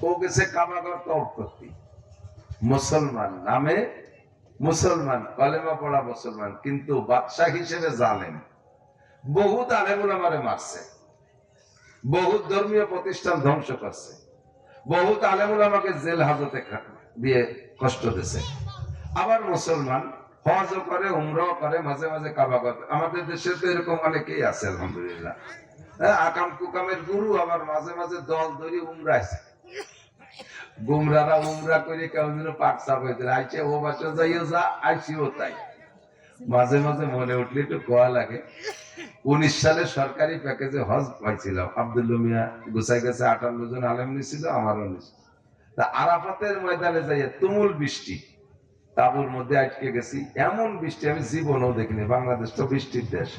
ও গেছে কাবাগর তওয়াফ করতে, মুসলমান নামে, মুসলমান, কলেমা পড়া মুসলমান, কিন্তু বাদশা হিসেবে জালেম। বহুত আলেম উলামারে মারছে, বহুত ধর্মীয় প্রতিষ্ঠান ধ্বংস করছে, বহুত আলেম উলামাকে জেল হাজতে দিয়ে কষ্ট দিয়েছে। আবার মুসলমান, হজও করে, উমরাও করে, মাঝে মাঝে কাবা করে। আমাদের দেশে তো এরকম অনেকেই আছে আলহামদুলিল্লাহ। আকাম কুকামের গুরু আবার মাঝে মাঝে দল ধরে উমরাইছে। গুমরারা উমরা করে কেমন যেন পাক সাপ হয়েছে, আইছে ও বাচ্চা যাইও যা, আইসিও তাই। মাঝে মাঝে মনে উঠলে একটু কোয়া লাগে। 19 সালে সরকারি প্যাকেজে হজ পাইছিল, আব্দুল্লাহ মিয়া গুছাই গেছে, 58 জন আলেম নিছিল, আমারও নিছিল। তা আরাফাতের ময়দানে যাইয়া তুমুল বৃষ্টি, তাবুর মধ্যে আটকে গেছি। এমন বৃষ্টি আমি জীবনেও দেখিনি। বাংলাদেশ তো বৃষ্টির দেশ,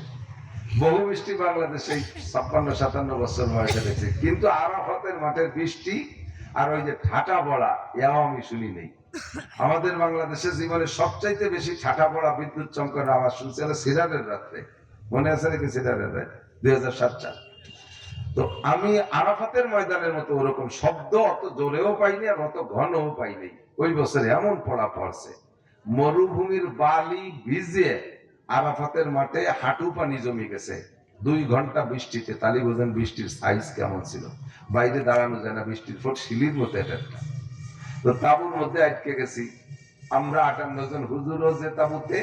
বহু বৃষ্টি বাংলাদেশে 56-57 বছর বয়সে দেখছি, কিন্তু আরাফাতের মাঠের বৃষ্টি আর ওই যে ঠাটা পড়া, এও আমি শুনি নেই। আমাদের বাংলাদেশে জীবনে সবচাইতে বেশি ঠাটা পড়া, বিদ্যুৎ চমকার আওয়াজ শুনছি সিরারের রাত্রে। মনে আছে নাকি সিরারের রাত 2007 সাল? তো আমি আরাফাতের ময়দানের মতো ওরকম শব্দ অত জোরেও পাইনি আর অত ঘনও পাইনি। ওই বছরে এমন পড়া পড়ছে, মরুভূমির বালি ভিজে আরাফাতের মাঠে হাঁটু পানি জমে গেছে 2 ঘন্টা বৃষ্টিতে। তালি বোঝেন বৃষ্টির সাইজ কেমন ছিল। বাইরে দাঁড়ানো যায় না, বৃষ্টির ফোট শিলির মতো এটা। তো তাঁবুর মধ্যে আটকে গেছি আমরা 58 জন। হুজুরও যে তাঁবুতে,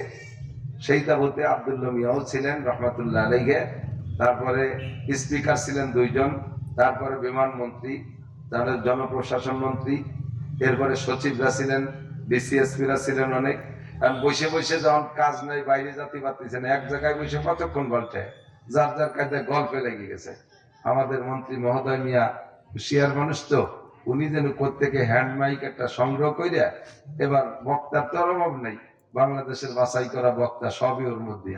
সেই তাঁবুতে আব্দুল্লাহ মিয়াও ছিলেন রহমাতুল্লাহ আলাইহি, তারপরে স্পিকার ছিলেন 2 জন, তারপরে বিমান মন্ত্রী, তারপরে জনপ্রশাসন মন্ত্রী, এরপরে সচিবরা ছিলেন, ডিসিএসপিরা ছিলেন অনেক। কারণ বসে বসে যখন কাজ নাই, বাইরে জাতি পারতেছেন, এক জায়গায় বসে কতক্ষণ বলছে, যার যার কাজে গল্পে লেগে গেছে। আমাদের মন্ত্রী মহোদয় মিয়া হুশিয়ার মানুষ, তো উনি যেন প্রত্যেকে হ্যান্ড মাইক একটা সংগ্রহ করিয়া, এবার বক্তার তো অভাব নেই, বাংলাদেশের বাছাই করা বক্তা সবই ওর মধ্যে,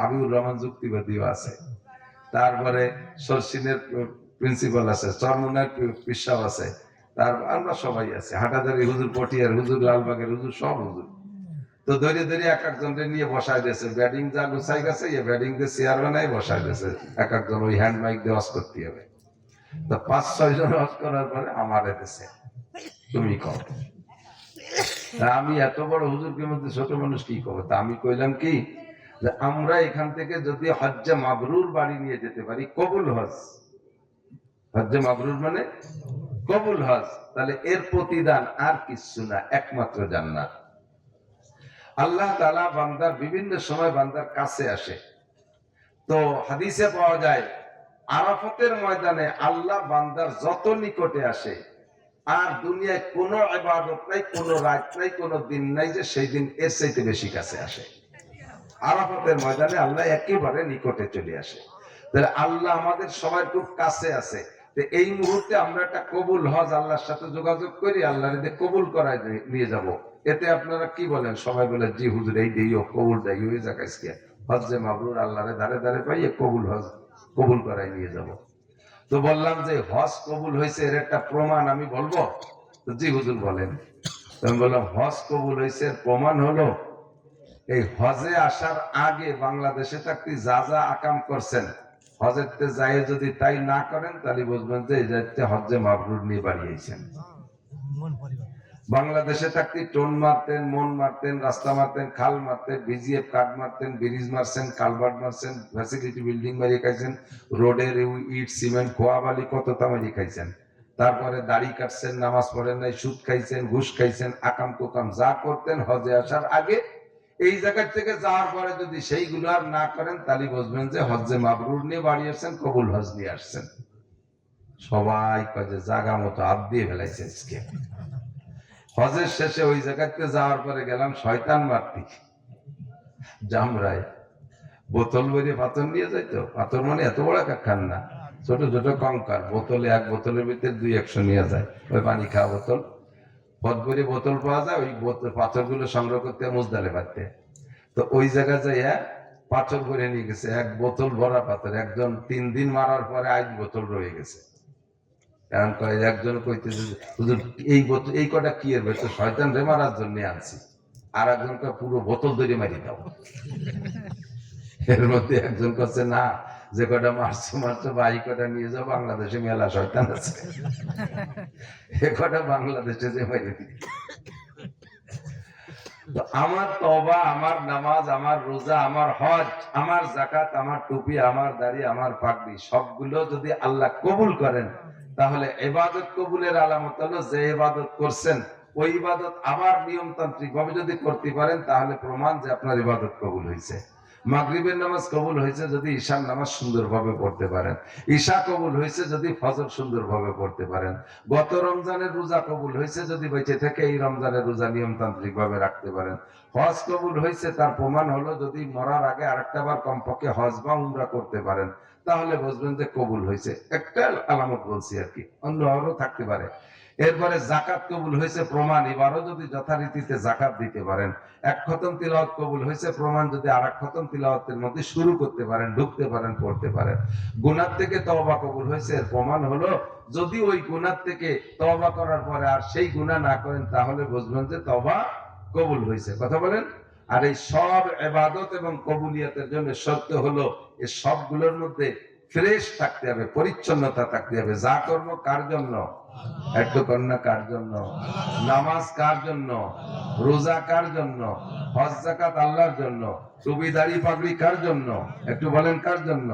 হাবিবুর রহমান যুক্তিবাদীও আছে, তারপরে সরসিনের প্রিন্সিপাল আছে, চরমনের পিসাব আছে, তার আমরা সবাই আছে, হাটাদারি হুজুর, পটিয়ার হুজুর, লালবাগের হুজুর, সব হুজুর। তো ধরে ধরে এক একজনকে নিয়ে বসায় দিয়েছে, ব্যাটিং যা গুছাই গেছে, ব্যাটিং দিয়ে চেয়ার বানাই বসায় দিয়েছে, এক একজন ওই হ্যান্ড মাইক দিয়ে অস করতে হবে। তো 5-6 জন অস করার পরে আমারে দিছে, তুমি কও। আমি এত বড় হুজুরকে মধ্যে ছোট মানুষ কি কবে? তা আমি কইলাম কি, যে আমরা এখান থেকে যদি হজ্জে মাবরুর বাড়ি নিয়ে যেতে পারি, কবুল হজ, হজ্জে মাবরুর মানে কবুল হজ, তাহলে এর প্রতিদান আর কিছু না, একমাত্র জান্নাত। আল্লাহ তাআলা বান্দার বিভিন্ন সময় বান্দার কাছে আসে। তো হাদিসে পাওয়া যায়, আরাফাতের ময়দানে আল্লাহ বান্দার যত নিকটে আসে, আর দুনিয়ায় কোনো ইবাদত নাই, কোনো রাত নাই, কোনো দিন নাই যে সেই দিন এর চাইতে বেশি কাছে আসে। আরাফাতের ময়দানে আল্লাহ একেবারে নিকটে চলে আসে। তাহলে আল্লাহ আমাদের সবার খুব কাছে আছে। এই মুহূর্তে আমরা একটা কবুল হজ আল্লাহর সাথে যোগাযোগ করি, আল্লাহর কবুল করায় নিয়ে যাব। এতে আপনারা কি বলেন? সবাই বলে জি হুজুর, এই দিও কবুল দেয় ওই জায়গায় হজ্জে মাবরুর আল্লাহরে ধারে ধারে পাই, কবুল হজ কবুল করায় নিয়ে যাব। তো বললাম যে হজ কবুল হয়েছে এর একটা প্রমাণ আমি বলবো? তো জি হুজুর বলেন। আমি বললাম হজ কবুল হয়েছে এর প্রমাণ হলো, এই হজে আসার আগে বাংলাদেশে থাকতে যা যা আকাম করছেন, হজেরতে যাই যদি তাই না করেন, তাহলে বুঝবেন যে এই যাইতে হজ্জে মাবরুর নিয়ে বাড়িয়েছেন। বাংলাদেশে থাকতে টোন মারতেন, মন মারতেন, রাস্তা মারতেন, খাল মারতেন, বিজিএফ কার্ড মারতেন, ব্রিজ মারছেন, কালভার্ট মারছেন, ফ্যাসিলিটি বিল্ডিং মারিয়ে খাইছেন, রোডের ইট সিমেন্ট খোয়া বালি কত তামারি খাইছেন। তারপরে দাড়ি কাটছেন, নামাজ পড়েন নাই, সুদ খাইছেন, ঘুষ খাইছেন, আকাম কুকাম যা করতেন হজে আসার আগে। এই জায়গা থেকে যাওয়ার পরে যদি সেইগুলো আর না করেন তাহলে বুঝবেন যে হজ্জে মাবরুর নিয়ে বাড়ি আসছেন, কবুল হজ নিয়ে আসছেন। সবাই কাজে জাগা মতো হাত দিয়ে ফেলাইছে আজকে। হজের শেষে ওই জায়গাতে যাওয়ার পরে গেলাম শয়তান মারতি জামরায়, বোতল ভরে পাথর নিয়ে যাইতো। পাথর মানে এত বড় খান না, ছোট ছোট কঙ্কার, বোতলে এক বোতলের ভিতরে 200 নিয়ে যায়। ওই পানি খাওয়া বোতল, পথ ভরে বোতল পাওয়া যায়। ওই পাথর গুলো সংগ্রহ করতে মুজদালে পারতে। তো ওই জায়গায় যাইয়া পাথর ভরে নিয়ে গেছে, এক বোতল ভরা পাথর। একজন 3 দিন মারার পরে 8 বোতল রয়ে গেছে। একজন কইতেছে হুজুর এই বোতল এই কটা কি এর ভেতর, শয়তান রে মারার জন্য আনছি। আর একজনকে পুরো বোতল ধরে মারি দাও। এর মধ্যে একজন করছে না, যে কটা মারছো মারছো, বাই কটা নিয়ে যাও, বাংলাদেশে মেলা শয়তান আছে, এ কটা বাংলাদেশে যে মারি দিই। আমার তওবা, আমার নামাজ, আমার রোজা, আমার হজ, আমার যাকাত, আমার টুপি, আমার দাড়ি, আমার পাগড়ি সবগুলো যদি আল্লাহ কবুল করেন, তাহলে ইবাদত কবুলের আলামত হলো যে ইবাদত করছেন ওই ইবাদত আবার নিয়মতান্ত্রিক ভাবে যদি করতে পারেন, তাহলে প্রমাণ যে আপনার ইবাদত কবুল হয়েছে। মাগরিবের নামাজ কবুল হয়েছে যদি ঈশার নামাজ সুন্দরভাবে পড়তে পারেন, ঈশা কবুল হয়েছে যদি ফজর সুন্দরভাবে পড়তে পারেন, গত রমজানের রোজা কবুল হয়েছে যদি বেঁচে থেকে এই রমজানের রোজা নিয়মতান্ত্রিক ভাবে রাখতে পারেন, হজ কবুল হয়েছে তার প্রমাণ হলো যদি মরার আগে আরেকটা বার কমপক্ষে হজ বা উমরা করতে পারেন, তাহলে বুঝবেন যে কবুল হয়েছে। একটা আলামত বলছি আর কি, অন্য আরো থাকতে পারে। এরপরে যাকাত কবুল হয়েছে প্রমাণ, এবারও যদি যথারীতিতে যাকাত দিতে পারেন। এক খতম তিলাওয়াত কবুল হয়েছে প্রমাণ, যদি আরেক খতম তিলাওয়াতের মধ্যে শুরু করতে পারেন, ঢুকতে পারেন, পড়তে পারেন। গুনাহ থেকে তওবা কবুল হয়েছে এর প্রমাণ হলো যদি ওই গুনাহ থেকে তওবা করার পরে আর সেই গুনাহ না করেন, তাহলে বুঝবেন যে তওবা কবুল হয়েছে। কথা বলেন। আর এই সব ইবাদত এবং কবুলিয়াতের জন্য শর্ত হলো এই সবগুলোর মধ্যে ফ্রেশ থাকতে হবে, পরিচ্ছন্নতা থাকতে হবে। যা কর্ম কার জন্য? একটু কন্যা কার জন্য? নামাজ কার জন্য? রোজা কার জন্য? হজ যাকাত আল্লাহর জন্য। টুপি দাড়ি পাগড়ি কার জন্য? একটু বলেন কার জন্য?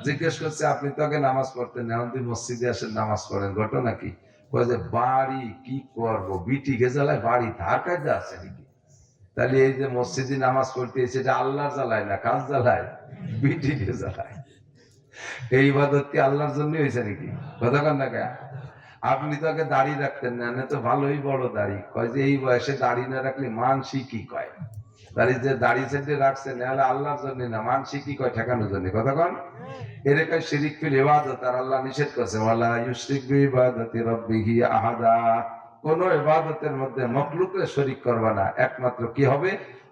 জিজ্ঞেস করছে আপনি তো আগে নামাজ পড়তেন, এখন তুই মসজিদে আসেন নামাজ পড়েন, ঘটনা কি? যে বাড়ি কি করবো, বিটি গেজালায় বাড়ি ধার কাজে আছে নাকি? তাহলে এই যে মসজিদে নামাজ পড়তে সেটা আল্লাহর জ্বালায় না, কাজ জ্বালায়, বিটি জ্বালায়। এই ইবাদত কি আল্লাহর জন্য হয়েছে নাকি? কথা কন না কেন? আপনি তো আগে দাড়ি রাখতেন না, তো ভালোই বড় দাড়ি, কয় যে এই বয়সে দাড়ি না রাখলে মানসি কি কয়? দাড়ি যে দাড়ি সেটে রাখছেন নাহলে আল্লাহর জন্য না, মানসি কি কয়? ঠেকানোর জন্য। কথা কন। এর কয় শিরিক ফিল ইবাদত, আর আল্লাহ নিষেধ করেছে ওয়ালা ইউশরিক বিইবাদাতি রাব্বিহি আহাদা। কোন ইবাদতের মধ্যে মাখলুককে শরীক করবে না, একমাত্র কি হবে?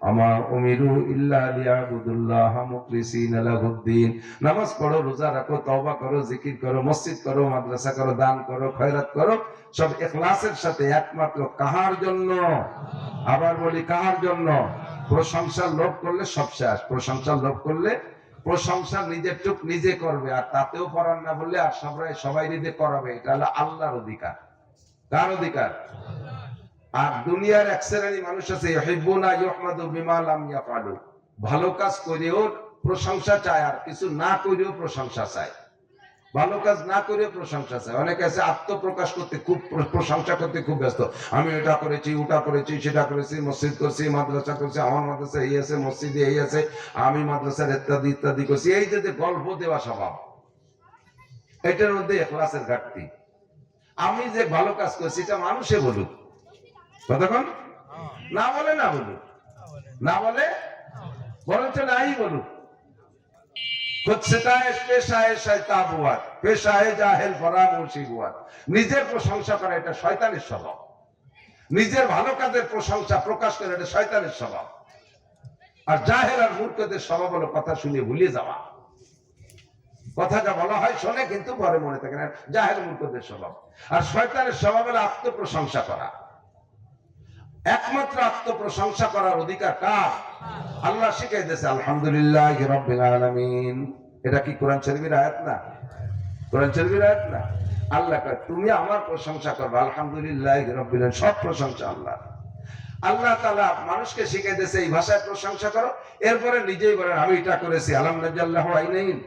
আমা উমিরু ইল্লা লিয়াবুদুল্লাহ মুখলিসিনা লাহুদ্দিন। নামাজ পড়ো, রোজা রাখো, তওবা করো, জিকির করো, মসজিদ করো, মাদ্রাসা করো, দান করো, খয়রাত করো, সব ইখলাসের সাথে একমাত্র কাহার জন্য? আবার বলি কাহার জন্য? প্রশংসার লোভ করলে সব শেষ। প্রশংসার লোভ করলে প্রশংসা নিজের টুক নিজে করবে, আর তাতেও পারার না বললে আর সবাই নিজে করাবে। এটা হলো আল্লাহর অধিকার। কার অধিকার? আর দুনিয়ার এক শ্রেণী মানুষ আছে ইউহিব্বুনা ইউহমাদু বিমা লাম ইয়াফআলু, ভালো কাজ করেও প্রশংসা চায়, আর কিছু না করেও প্রশংসা চায়। ভালো কাজ না করেও প্রশংসা চায়। অনেকে আছে আত্মপ্রকাশ করতে খুব, প্রশংসা করতে খুব ব্যস্ত। আমি এটা করেছি, ওটা করেছি, সেটা করেছি, মসজিদ করছি, মাদ্রাসা করছি, আমার মাদ্রাসা এই আছে, মসজিদে এই আছে, আমি মাদ্রাসার ইত্যাদি ইত্যাদি করছি। এই যে গল্প দেওয়া স্বভাব, এটার মধ্যে ইখলাসের ঘাটতি। আমি যে ভালো কাজ করছি এটা মানুষে বলুক, কতক্ষণ না বলে না বলুক, না বলে বরঞ্চ নাই বলুক। নিজের প্রশংসা করা এটা শয়তানের স্বভাব। নিজের ভালো কাজের প্রশংসা প্রকাশ করে এটা শয়তানের স্বভাব। আর জাহেল আর মূর্খদের স্বভাব হলো কথা শুনে ভুলে যাওয়া। কথাটা বলা হয় শোনে কিন্তু পরে মনে থাকে না, জাহেল মূর্খদের স্বভাব। আর শয়তানের স্বভাব হলো আত্মপ্রশংসা করা। একমাত্র আত্মপ্রশংসা করার অধিকার কার? আল্লাহ শিখাই দিয়েছে আলহামদুলিল্লাহি রাব্বিল আলামিন। এটা কি কোরআন শরীফের আয়াত না? কোরআন শরীফের আয়াত না? আল্লাহ কয় তুমি আমার প্রশংসা করবে, আলহামদুলিল্লাহ রাব্বিল আলামিন, সব প্রশংসা আল্লাহ। আল্লাহ তাআলা মানুষকে শিখিয়ে দিয়েছে এই ভাষায় প্রশংসা করো, এরপরে নিজেই বলেন আমি এটা করেছি। আলাম নাজাল্লাহু আইনাইন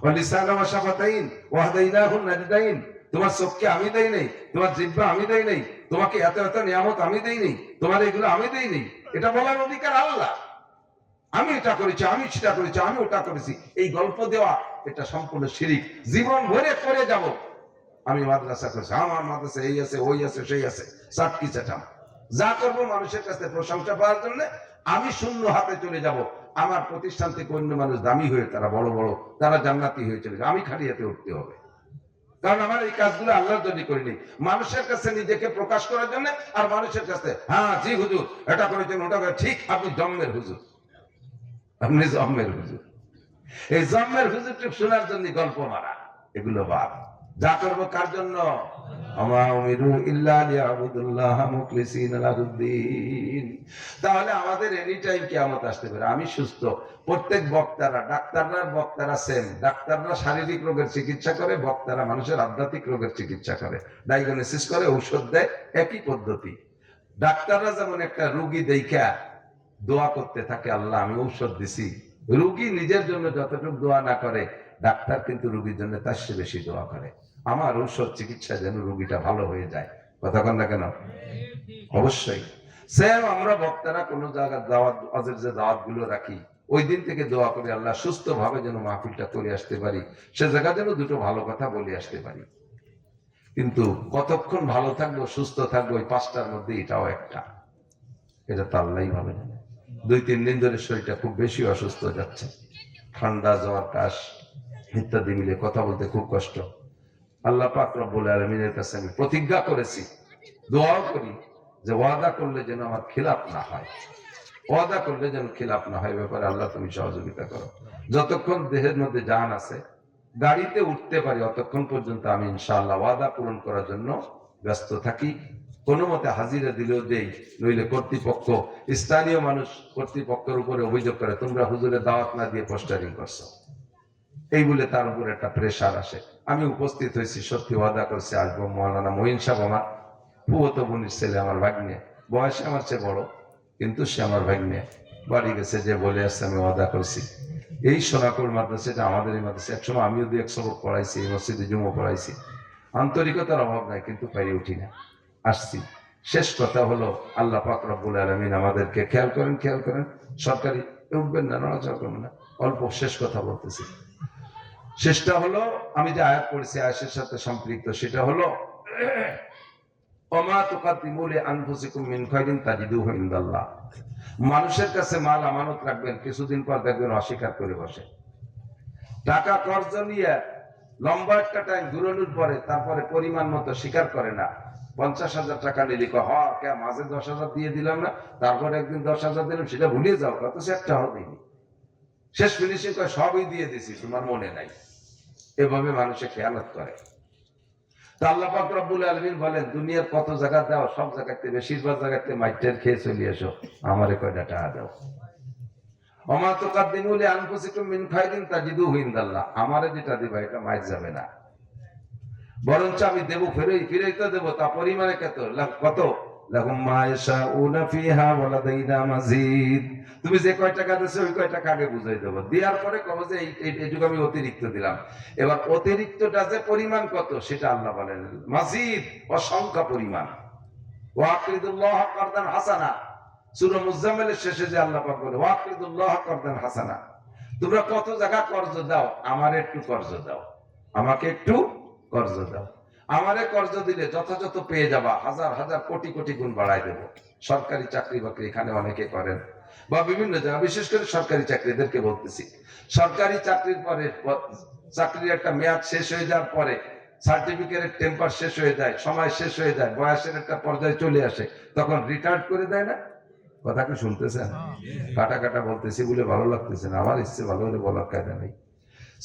ওয়া লিসানা ওয়া শাফাতাইন ওয়া হাদাইনাহু নাজদাইন। তোমার চোখকে আমি দেই নাই, তোমার জিহ্বা আমি দেই নাই, তোমাকে এত এত নিয়ামত আমি দেই নাই, তোমার এগুলো আমি দেই নাই। এটা বলার অধিকার আল্লাহ। আমি এটা করেছি, আমি সেটা করেছি, আমি ওটা করেছি, এই গল্প দেওয়া এটা সম্পূর্ণ শিরিক। জীবন ভরে করে যাব আমি মাদ্রাসা করেছি, আমার মাদ্রাসা এই আছে ওই আছে সেই আছে, চাটকি চাটাম যা করবো মানুষের কাছে প্রশংসা পাওয়ার জন্য আমি শূন্য হাতে চলে যাব। আমার প্রতিষ্ঠান থেকে অন্য মানুষ দামি হয়ে তারা বড় বড় তারা জান্নাতি হয়ে চলে যাবে, আমি খালি হাতে উঠতে হবে। কারণ আমার এই কাজগুলো আল্লাহর জন্য করিনি, মানুষের কাছে নিজেকে প্রকাশ করার জন্য। আর মানুষের কাছে হ্যাঁ জি হুজুর এটা করেছেন ওটা করে, ঠিক আপনি জন্মের হুজুর, আপনি জন্মের হুজুর। এই জন্মের হুজুর শোনার জন্য গল্প মারা, এগুলো বাদ। যা করবো কার জন্য? তাহলে আমাদের এনি টাইম কিয়ামত আসতে পারে। আমি সুস্থ, প্রত্যেক বক্তারা বক্তারা সেম। ডাক্তাররা শারীরিক রোগের চিকিৎসা করে, বক্তারা মানুষের আধ্যাত্মিক রোগের চিকিৎসা করে, ডায়াগনোসিস করে, ঔষধ দেয়, একই পদ্ধতি। ডাক্তাররা যেমন একটা রোগী দেখা দোয়া করতে থাকে, আল্লাহ আমি ঔষধ দিছি, রোগী নিজের জন্য যতটুকু দোয়া না করে, ডাক্তার কিন্তু রোগীর জন্য তার চেয়ে বেশি দোয়া করে, আমার ঔষধ চিকিৎসা যেন রোগীটা ভালো হয়ে যায়। কথা কন না কেন? অবশ্যই সেম আমরা বক্তারা কোন জায়গায় দাওয়াত, আজের যে দাওয়াত গুলো রাখি, ওই দিন থেকে দোয়া করি আল্লাহ সুস্থ ভাবে যেন মাহফিলটা করে আসতে পারি, সে জায়গা যেন দুটো ভালো কথা বলে আসতে পারি। কিন্তু কতক্ষণ ভালো থাকবো সুস্থ থাকবো ওই পাঁচটার মধ্যে এটাও একটা, এটা তো আল্লাহই ভাবে জানে। 2-3 দিন ধরে শরীরটা খুব বেশি অসুস্থ যাচ্ছে, ঠান্ডা জ্বর কাশ ইত্যাদি মিলে কথা বলতে খুব কষ্ট। আল্লাহ পাক রব্বুল আলামিনের কাছে আমি প্রতিজ্ঞা করেছি, দোয়াও করি যে ওয়াদা করলে যেন আমার খিলাফ না হয়, ওয়াদা করলে যেন খিলাফ না হয়, ব্যাপারে আল্লাহ তুমি সহযোগিতা করো। যতক্ষণ দেহের মধ্যে জান আছে, গাড়িতে উঠতে পারি, অতক্ষণ পর্যন্ত আমি ইনশাআল্লাহ ওয়াদা পূরণ করার জন্য ব্যস্ত থাকি। কোনো মতে হাজিরা দিলেও দেই, নইলে কর্তৃপক্ষ, স্থানীয় মানুষ কর্তৃপক্ষের উপরে অভিযোগ করে তোমরা হুজুরের দাওয়াত না দিয়ে পোস্টারিং করছো, এই বলে তার উপর একটা প্রেশার আসে। আমি উপস্থিত হয়েছি, সত্যি ওয়াদা করছি আসবো। মৌলানা মঈন সাহেব আমার ফুফতো বোনের ছেলে, আমার ভাগ্নে, বয়সে আমার চেয়ে বড়, কিন্তু সে আমার ভাগ্নে, বাড়ি গেছে যে বলে আসছে আমি ওয়াদা করছি। এই সোনাকুর মাদ্রাসাটা আমাদের এই মাদ্রাসা, একসময় আমিও 2-1 সবক পড়াইছি, এই মসজিদে জুমো পড়াইছি, আন্তরিকতার অভাব নাই, কিন্তু পারি উঠি না, আসছি। শেষ কথা হলো আল্লাহ পাক রব্বুল আলামিন আমাদেরকে খেয়াল করেন। সরকারি উঠবেন না, নড়াচড়া করবেন না, অল্প শেষ কথা বলতেছি। শেষটা হলো আমি যে আয়াত পড়েছি, আয়াতের সাথে সম্পৃক্ত, সেটা হলো ওমা তুকাদ্দিমু লিআনফুসিকুম মিন খাইরিন তাজিদুহু ইনদাল্লাহ। মানুষের কাছে মাল আমানত রাখবেন, কিছুদিন পর দেখবেন অস্বীকার করে বসে। টাকা কর্জ নিয়ে লম্বা একটা টাইম ঘুরানোর পরে তারপরে পরিমাণ মতো স্বীকার করে না। 50,000 টাকা নিলি, মাঝে 10,000 দিয়ে দিলাম না, তারপরে একদিন 10,000 দিলাম, সেটা ভুলে যাও, কত সে একটা হবে। শেষ ফিনিশিং করে সবই দিয়ে দিছি, তোমার মনে নাই। এভাবে মানুষে খেয়ালত করে। তা আল্লাহ পাক রব্বুল আলামিন বলেন দুনিয়ার কত জায়গা দাও, সব জায়গাতে বেশিরভাগ জায়গাতে মাইটের খেয়ে চলে এসো, আমারে কয়টা টাকা দাও। ওমা তুকাদ্দিমু লিআনফুসিকুম মিন খাইরিন তাজিদুহু ইনদাল্লাহ, আমারে যেটা দিবা এটা মাইট যাবে না, বরঞ্চ আমি দেবো, ফিরেই তো দেবো, তা পরিমাণে কত লাহুম মা ইয়াশাউনা ফিহা ওয়া লাদাইনা মাজিদ। তুমি যে কয় টাকা দিছো ওই কয় টাকা আগে বুঝাই দেবো, দেওয়ার পরে কবে যে এইটুকু আমি অতিরিক্ত দিলাম। এবার অতিরিক্তটা যে পরিমাণ কত সেটা আল্লাহ বলেন মাজিদ, অসংখ্য পরিমাণ। ওয়াকরিদুল্লাহ কারদান হাসানা, সূরা মুজাম্মিলের শেষে যে আল্লাহ পাক বলে ওয়াকরিদুল্লাহ কারদান হাসানা, তোমরা কত জায়গা কর্জ দাও, আমার একটু কর্জ দাও, আমাকে একটু কর্জ দাও। আমারে কর্জ দিলে যথাযথ পেয়ে যাবা, হাজার হাজার কোটি কোটি গুণ বাড়াই দেবো। সরকারি চাকরি বাকরি এখানে অনেকে করেন, বা বিভিন্ন জায়গা, বিশেষ করে সরকারি চাকরিদেরকে বলতেছি, সরকারি চাকরির পরে চাকরির একটা মেয়াদ শেষ হয়ে যাওয়ার পরে সার্টিফিকেটের টেম্পার শেষ হয়ে যায়, সময় শেষ হয়ে যায়, বয়সের একটা পর্যায়ে চলে আসে, তখন রিটায়ার্ড করে দেয় না? কথা কি শুনতেছেন? কাটা কাটা বলতেছি বলে ভালো লাগতেছে না, আমার ইচ্ছে ভালো হলে বলার কায়দা নেই।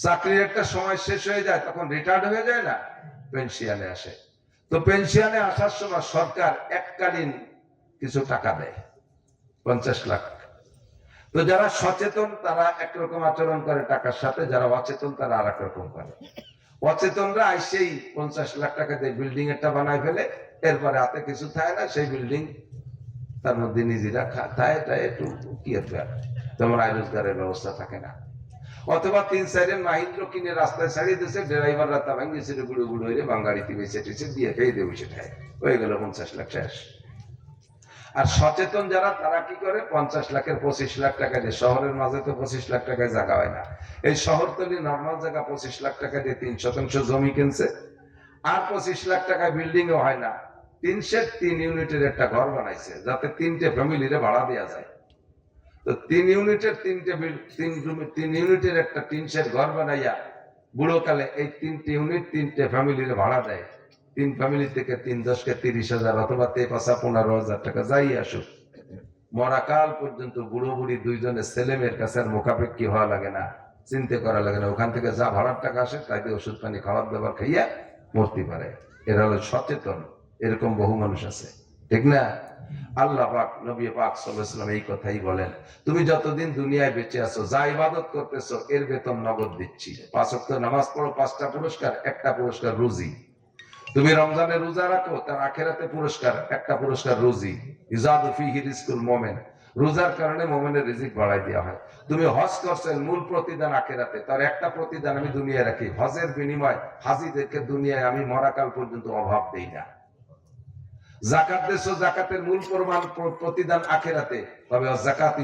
চাকরির একটা সময় শেষ হয়ে যায়, তখন রিটায়ার্ড হয়ে যায় না, পেনশনে আসে। তো পেনশনে আসার সময় সরকার এককালীন কিছু টাকা দেয়, 50 লাখ। তো যারা সচেতন তারা একরকম আচরণ করে টাকার সাথে, যারা অচেতন তারা আর এক রকম করে। অচেতনরা আইসেই 50 লাখ টাকা দিয়ে বিল্ডিং একটা বানায় ফেলে, এরপরে হাতে কিছু থাকে না, সেই বিল্ডিং তার মধ্যে নিজেরা খায় একটু কি তেমন আয় রোজগারের ব্যবস্থা থাকে না। অথবা 3-4 মাহিন্দ্র কিনে রাস্তায় ছাড়িয়ে দিয়েছে, ড্রাইভার রাস্তা ভাঙিয়েছে, গুঁড়ো গুঁড়ো হয়ে বাঙালিতে বেঁচে টেছে দিয়ে খেয়ে দেবে, সেটাই হয়ে গেল 50 লাখ শেষ। আর সচেতন যারা, তারা কি করে, 50 লাখের 25 লাখ টাকা দিয়ে, শহরের মাঝে তো 25 লাখ টাকায় জায়গা হয় না, এই শহরতলি নর্মাল জায়গা 25 লাখ টাকা দিয়ে 3 শতাংশ জমি কিনছে, আর 25 লাখ টাকায় বিল্ডিং ও হয় না, 3 ইউনিটের একটা ঘর বানাইছে যাতে 3টে ফ্যামিলিরে ভাড়া দেওয়া যায়। তো 3 ইউনিটের একটা 3 শেড ঘর বানাইয়া বুড়োকালে এই 3টে ইউনিট 3টে ফ্যামিলিরে ভাড়া দেয়। 3 ফ্যামিলি থেকে 3-10 কে 30,000 অথবা 15,000 টাকা যাই আসুক, মরাকাল পর্যন্ত বুড়ো বুড়ি দুইজনের ছেলে মেয়ের কাছে আর মুখাপেক্ষি হওয়া লাগে না, চিন্তা করা লাগে না, ওখান থেকে যা ভাড়ার টাকা আসে তাই দিয়ে ওষুধ পানি খাবার দাবার খাইয়া মরতে পারে। এরা হলো সচেতন, এরকম বহু মানুষ আছে, ঠিক না? আল্লাহ পাক, নবী পাক সাল্লাল্লাহু আলাইহি ওয়াসাল্লাম এই কথাই বলেন, তুমি যতদিন দুনিয়ায় বেঁচে আছো, যা ইবাদত করতেছো এর বেতন নগদ দিচ্ছি। 5 ওয়াক্ত নামাজ পড়ো, 5টা পুরস্কার, একটা পুরস্কার রুজি। তুমি রমজানে রোজা রাখো, তার আখিরাতে পুরস্কার, একটা পুরস্কার রুজি। ইজাদু ফিহি রিজকুল মুমিন, রোজার কারণে মুমিনের রিজিক বাড়াই দেওয়া হয়। তুমি হজ করছেন, মূল প্রতিদান আখিরাতে, তার একটা প্রতিদান আমি দুনিয়ায় রাখি, হজের বিনিময় হাজিদেরকে দুনিয়ায় আমি মরাকাল পর্যন্ত অভাব দেই না। যাকাত দেছো, যাকাতের মূল প্রতিদান আখিরাতে, তবে যাকাত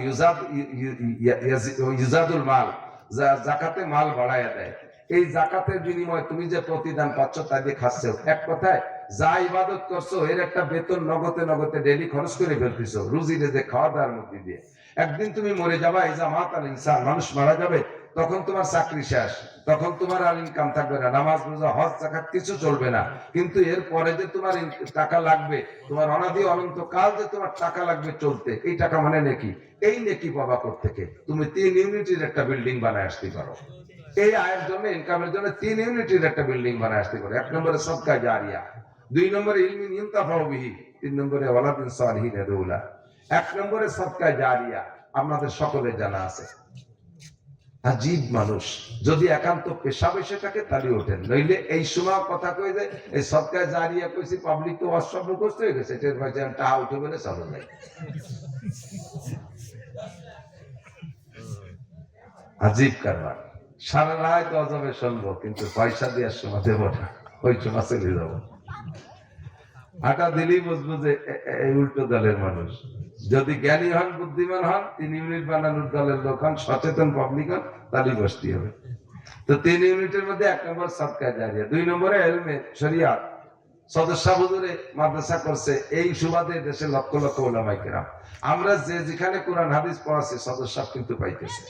ইউজাদুল মাল, যাকাতে মাল বাড়াইয়া দেয়। এই যাকাতের বিনিময়ে তুমি যে প্রতিদান পাচ্ছ তা দিয়ে খাচ্ছ, এক কথায় যা ইবাদত করছো এর একটা বেতন নগদে নগদে ডেইলি খরচ করে ফেলতেছো, রুজি রেজেক খাওয়া দাওয়ার মধ্যে দিয়ে। একদিন তুমি মরে যাবা, এই জামাত আল ইনসান, মানুষ মারা যাবে, তখন তোমার চাকরি শেষ, তখন তোমার আর ইনকাম থাকবে না, নামাজ রোজা হজ যাকাত কিছু চলবে না। কিন্তু এর পরে যে তোমার টাকা লাগবে, তোমার অনাদি অনন্ত কাল যে তোমার টাকা লাগবে চলতে, এই টাকা মানে নেকি, এই নেকি পাবা কোত্থেকে? তুমি 3 ইউনিটের একটা বিল্ডিং বানায় আসতে পারো, এই আয়ের জন্য, ইনকামের জন্য 3 ইউনিটের একটা বিল্ডিং বানায় আসতে পারো। 1 নম্বরে সদকা জারিয়া, 2 নম্বরে ইলমিন ইনতাফাউ বিহি, 3 নম্বরে ওয়ালাদিন সালিহিন ইয়াদউলা। 1 নম্বরে সদকা জারিয়া আপনাদের সকলের জানা আছে। আজীব মানুষ, যদি একান্ত পেশা বসে থাকে তাহলে ওঠেন, নইলে এই সময় কথা কই যে এই সদকা জারিয়া কইছি, পাবলিক তো অসব মুখস্থ হয়ে গেছে, এটার ভাই যেন টাকা উঠে বলে চলে যায়। আজীব কারবার, সারা রাত অজবে শুনবো, কিন্তু পয়সা দেওয়ার সময় দেবো না, ওই সময় চলে যাবো। আটা দিলেই বুঝবো যে এই উল্টো দলের মানুষ। যদি জ্ঞানী হন, বুদ্ধিমান হন, 3 ইউনিট বানানোর দলের লোক হন, সচেতন পাবলিক হন, তাহলেই বসতে হবে। তো 3 ইউনিটের মধ্যে 1 নম্বর সদকা জারিয়া, 2 নম্বরে ইলমে শরিয়াত, সদস্য হুজুরে মাদ্রাসা করছে, এই সুবাদে দেশে লক্ষ লক্ষ উলামায়ে কেরাম, আমরা যে যেখানে কোরআন হাদিস পড়াচ্ছি সদস্য কিন্তু পাইতেছে,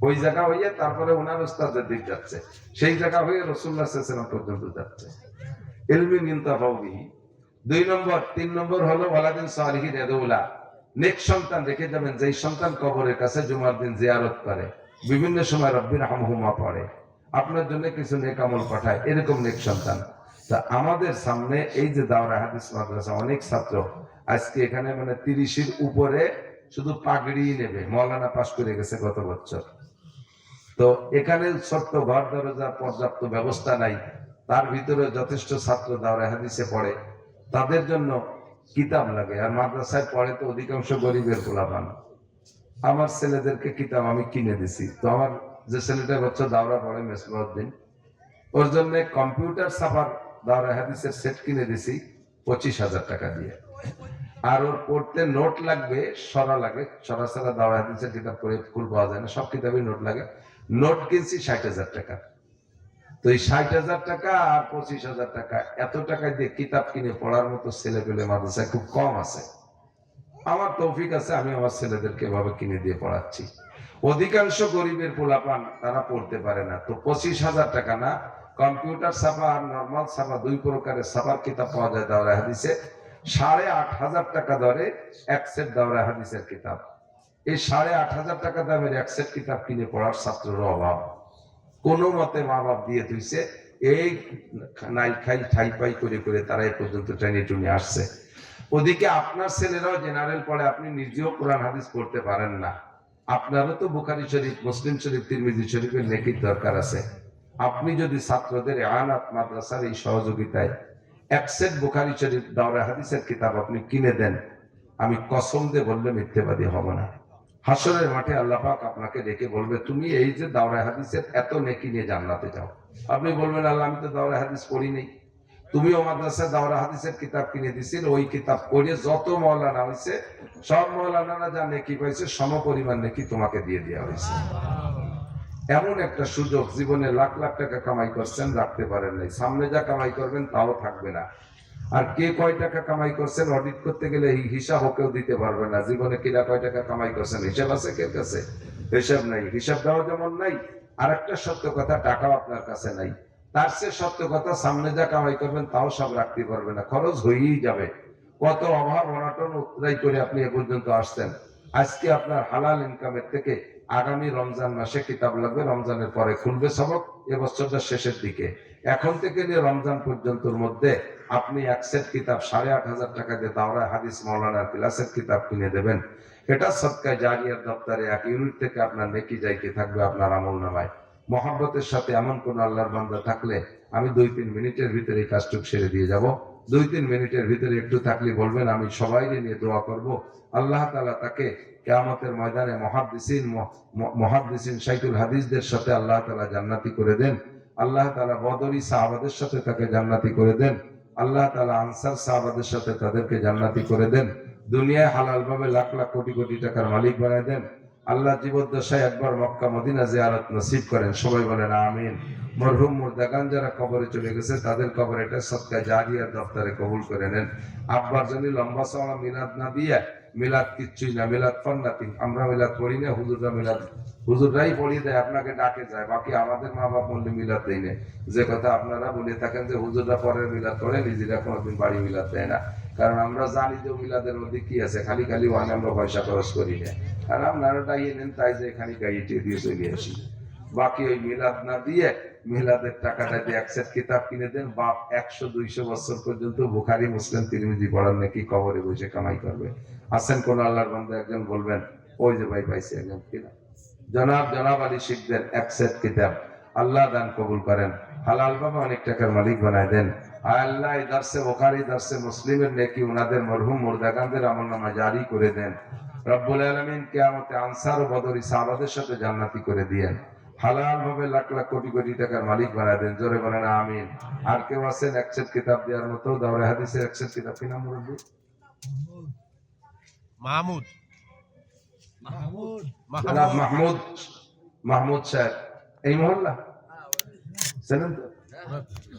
ওই জায়গা হইয়া তারপরে ওনার উস্তাদের দিক যাচ্ছে, সেই জায়গা হয়ে রাসূলুল্লাহ সাল্লাল্লাহু আলাইহি ওয়াসাল্লাম পর্যন্ত যাচ্ছে। ইলমিন ইনতাফাউ বিহি। 2 নম্বর, 3 নম্বর হলো ওয়ালাদিন সালিহিন ইয়াদউলা, নেক সন্তান রেখে যাবেন, যেই সন্তান কবরের কাছে জুমার দিন জিয়ারত করে, বিভিন্ন সময় রব্বির হামহুমা পড়ে, আপনার জন্য কিছু নেক আমল পাঠায়, এরকম নেক সন্তান। তা আমাদের সামনে এই যে দাওরা হাদিস মাদ্রাসা, অনেক ছাত্র আজকে এখানে মানে 30-এর উপরে শুধু পাগড়ি নেবে, মাওলানা পাস করে গেছে গত বছর। তো এখানে ছোট্ট ঘর দরজা পর্যাপ্ত ব্যবস্থা নাই, তার ভিতরে যথেষ্ট ছাত্র দাওরা হাদিসে পড়ে, তাদের জন্য কিতাব লাগে, আর মাদ্রাসায় পড়ে তো অধিকাংশ গরিবের পোলাপান। আমার ছেলেদেরকে কিতাব আমি কিনে দিছি, তো আমার যে ছেলেটা বছর দাওরা পড়ে মেসবাউদ্দিন, ওর জন্য কম্পিউটার ছাপার দাওরা হাদিসের সেট কিনে দিছি 25,000 টাকা দিয়ে। আর ওর পড়তে নোট লাগবে, সরা লাগে, সরা ছাড়া দাওরা হাদিসের কিতাব করে ফুল পাওয়া যায় না, সব কিতাবই নোট লাগে। নোট কিনছি 60,000 টাকা। তো এই 60,000 টাকা আর 25,000 টাকা, এত টাকা দিয়ে কিতাব কিনে পড়ার মতো ছেলে পেলে মাদ্রাসায় খুব কম আছে। আমার তৌফিক আছে, আমি আমার ছেলেদেরকে এভাবে কিনে দিয়ে পড়াচ্ছি। অধিকাংশ গরিবের পোলাপান তারা পড়তে পারে না, তো 25,000 টাকা না, কম্পিউটার ছাপা আর নর্মাল ছাপা 2 প্রকারের ছাপার কিতাব পাওয়া যায় দাওরা হাদিসে, 8,500 টাকা ধরে এক সেট দাওরা হাদিসের কিতাব। এই 8,500 টাকা দামের এক সেট কিতাব কিনে পড়ার ছাত্রের অভাব, কোনো মতে মা বাপ দিয়ে দিয়েছে, এই নাই খাই ঠাই পাই করে করে তারা এই পর্যন্ত ট্রেনে টুনে আসছে। ওদিকে আপনার ছেলেরাও জেনারেল পড়ে, আপনি নিজেও কোরআন হাদিস পড়তে পারেন না, আপনারও তো বুখারী শরীফ, মুসলিম শরীফ, তিরমিজি শরীফের নেকির দরকার আছে। আপনি যদি ছাত্রদের আনাত মাদ্রাসার এই সহযোগিতায় এক সেট বুখারী শরীফ দাওরা হাদিসের কিতাব আপনি কিনে দেন, আমি কসম দিয়ে বললে মিথ্যেবাদী হব না। হাসরের মাঠে আল্লাহ পাক আপনাকে ডেকে বলবে, তুমি এই যে দাওরা হাদিসের এত নেকি নিয়ে জান্নাতে যাও। আপনি বলবেন, আল্লাহ আমি তো দাওরা হাদিস পড়ি নেই। তুমিও মাদ্রাসায় দাওরা হাদিসের কিতাব কিনে দিছিল, ওই কিতাব পড়ে যত মাওলানা হয়েছে সব মাওলানারা যা নেকি পাইছে সমপরিমাণ নেকি তোমাকে দিয়ে দেওয়া হয়েছে। এমন একটা সুযোগ, জীবনে লাখ লাখ টাকা কামাই করছেন, রাখতে পারেন নাই, সামনে যা কামাই করবেন তাও থাকবে না। আর কে কয় টাকা কামাই করছেন অডিট করতে গেলে এই হিসাব কেউ দিতে পারবে না। জীবনে কিনা কয় টাকা কামাই করছেন হিসাব আছে কে কাছে? হিসাব নাই। হিসাব দেওয়া যেমন নাই, আর একটা সত্য কথা, টাকাও আপনার কাছে নাই। তার চেয়ে সত্য কথা, সামনে যা কামাই করবেন তাও সব রাখতে পারবে না, খরচ হয়েই যাবে। কত অভাব অনটন উত্তরাই করে আপনি এ পর্যন্ত আসছেন। আজকে আপনার হালাল ইনকামের থেকে আগামী রমজান মাসে কিতাব লাগবে, রমজানের পরে খুলবে সবক, এবছরটা শেষের দিকে। এখন থেকে নিয়ে রমজান পর্যন্তর মধ্যে আপনি এক সেট কিতাব 8,500 টাকা দিয়ে দাওরা হাদিস মাওলানার ক্লাসের কিতাব কিনে দেবেন। এটা সদকায়ে জারিয়ার দপ্তরে 1 ইউনিট থেকে আপনার নেকি যাইতে থাকবে আপনার আমলনামায়। মহব্বতের সাথে এমন কোন আল্লাহর বান্দা থাকলে আমি 2-3 মিনিটের ভিতরে এই কাজটুকু সেরে দিয়ে যাব। 2-3 মিনিটের ভিতরে একটু থাকলে বলবেন, আমি সবাই নিয়ে দোয়া করব আল্লাহ তাআলা তাকে কিয়ামতের ময়দানে মুহাদ্দিসিন শাইখুল হাদিসদের সাথে আল্লাহ তাআলা জান্নাতি করে দেন। আল্লাহ তাআলা বদরি সাহাবাদের সাথে তাকে জান্নাতি করে দেন। আল্লাহ তাআলা আনসার সাহাবাদের সাথে তাদেরকে জান্নাতি করে দেন। দুনিয়ায় হালাল ভাবে লাখ লাখ কোটি কোটি টাকার মালিক বানায় দেন। আল্লাহ জীবদ্দশায় একবার মক্কা মদিনা জিয়ারত নসিব করেন। সবাই বলেন আমিন। মরহুম মুর্দাগান যারা কবরে চলে গেছে তাদের কবর এটা সদকায়ে জারিয়ার দপ্তরে কবুল করে নেন। আব্বার জন্য লম্বা চওড়া মিলাদ না দিয়ে, মিলাদ কিচ্ছুই না, মিলাদ ফান্নাতি। আমরা মিলাদ পড়ি না, হুজুররা মিলাদ, হুজুররাই পড়িয়ে দেয়, আপনাকে ডাকে যায়, বাকি আমাদের মা বাপ বললে মিলাদ দেয় না। যে কথা আপনারা বলে থাকেন যে হুজুররা পরের মিলাদ পড়ে, নিজেরা কোনোদিন বাড়ি মিলাদ দেয় না। কারণ আমরা জানি যে মিলাদের মধ্যে কি আছে, খালি খালি ওয়ান আমরা পয়সা খরচ করি না। আর আপনারা ডাইয়ে নেন তাই যে এখানে গাইয়ে দিয়ে চলে আসি। বাকি ওই মিলাদ না দিয়ে মিলাদের টাকাটা দিয়ে এক সেট কিতাব কিনে দেন, বাপ 100-200 বছর পর্যন্ত বুখারী মুসলিম তিরমিজি পড়ার নাকি কবরে বসে কামাই করবে। আছেন কোন আল্লাহর বান্দা একজন বলবেন, ওই যে ভাই পাইছে একজন কিনা, জনাব আলী শিখদের এক সেট কিতাব আল্লাহ দান কবুল করেন, হালাল ভাবে অনেক টাকার মালিক বানায় দেন। আল্লাহ এই দার্সে বুখারী দার্সে মুসলিমের নেকি উনাদের মরহুম মুর্দাগানদের আমলনামা জারি করে দেন। রব্বুল আলামিন কিয়ামতে আনসার ও বদরি সাহাবাদের সাথে জান্নাতি করে দিয়েন। হালাল ভাবে লাখ লাখ কোটি কোটি টাকার মালিক বানায় দেন। জোরে বলেন আমিন। আর কেউ আছেন এক সেট কিতাব দেওয়ার মতো? দাওরা হাদিসের এক সেট কিতাব কি নাম মুরব্বি? মাহমুদ মাহমুদ সাহেব, এই মহল্লা চেনেন তো?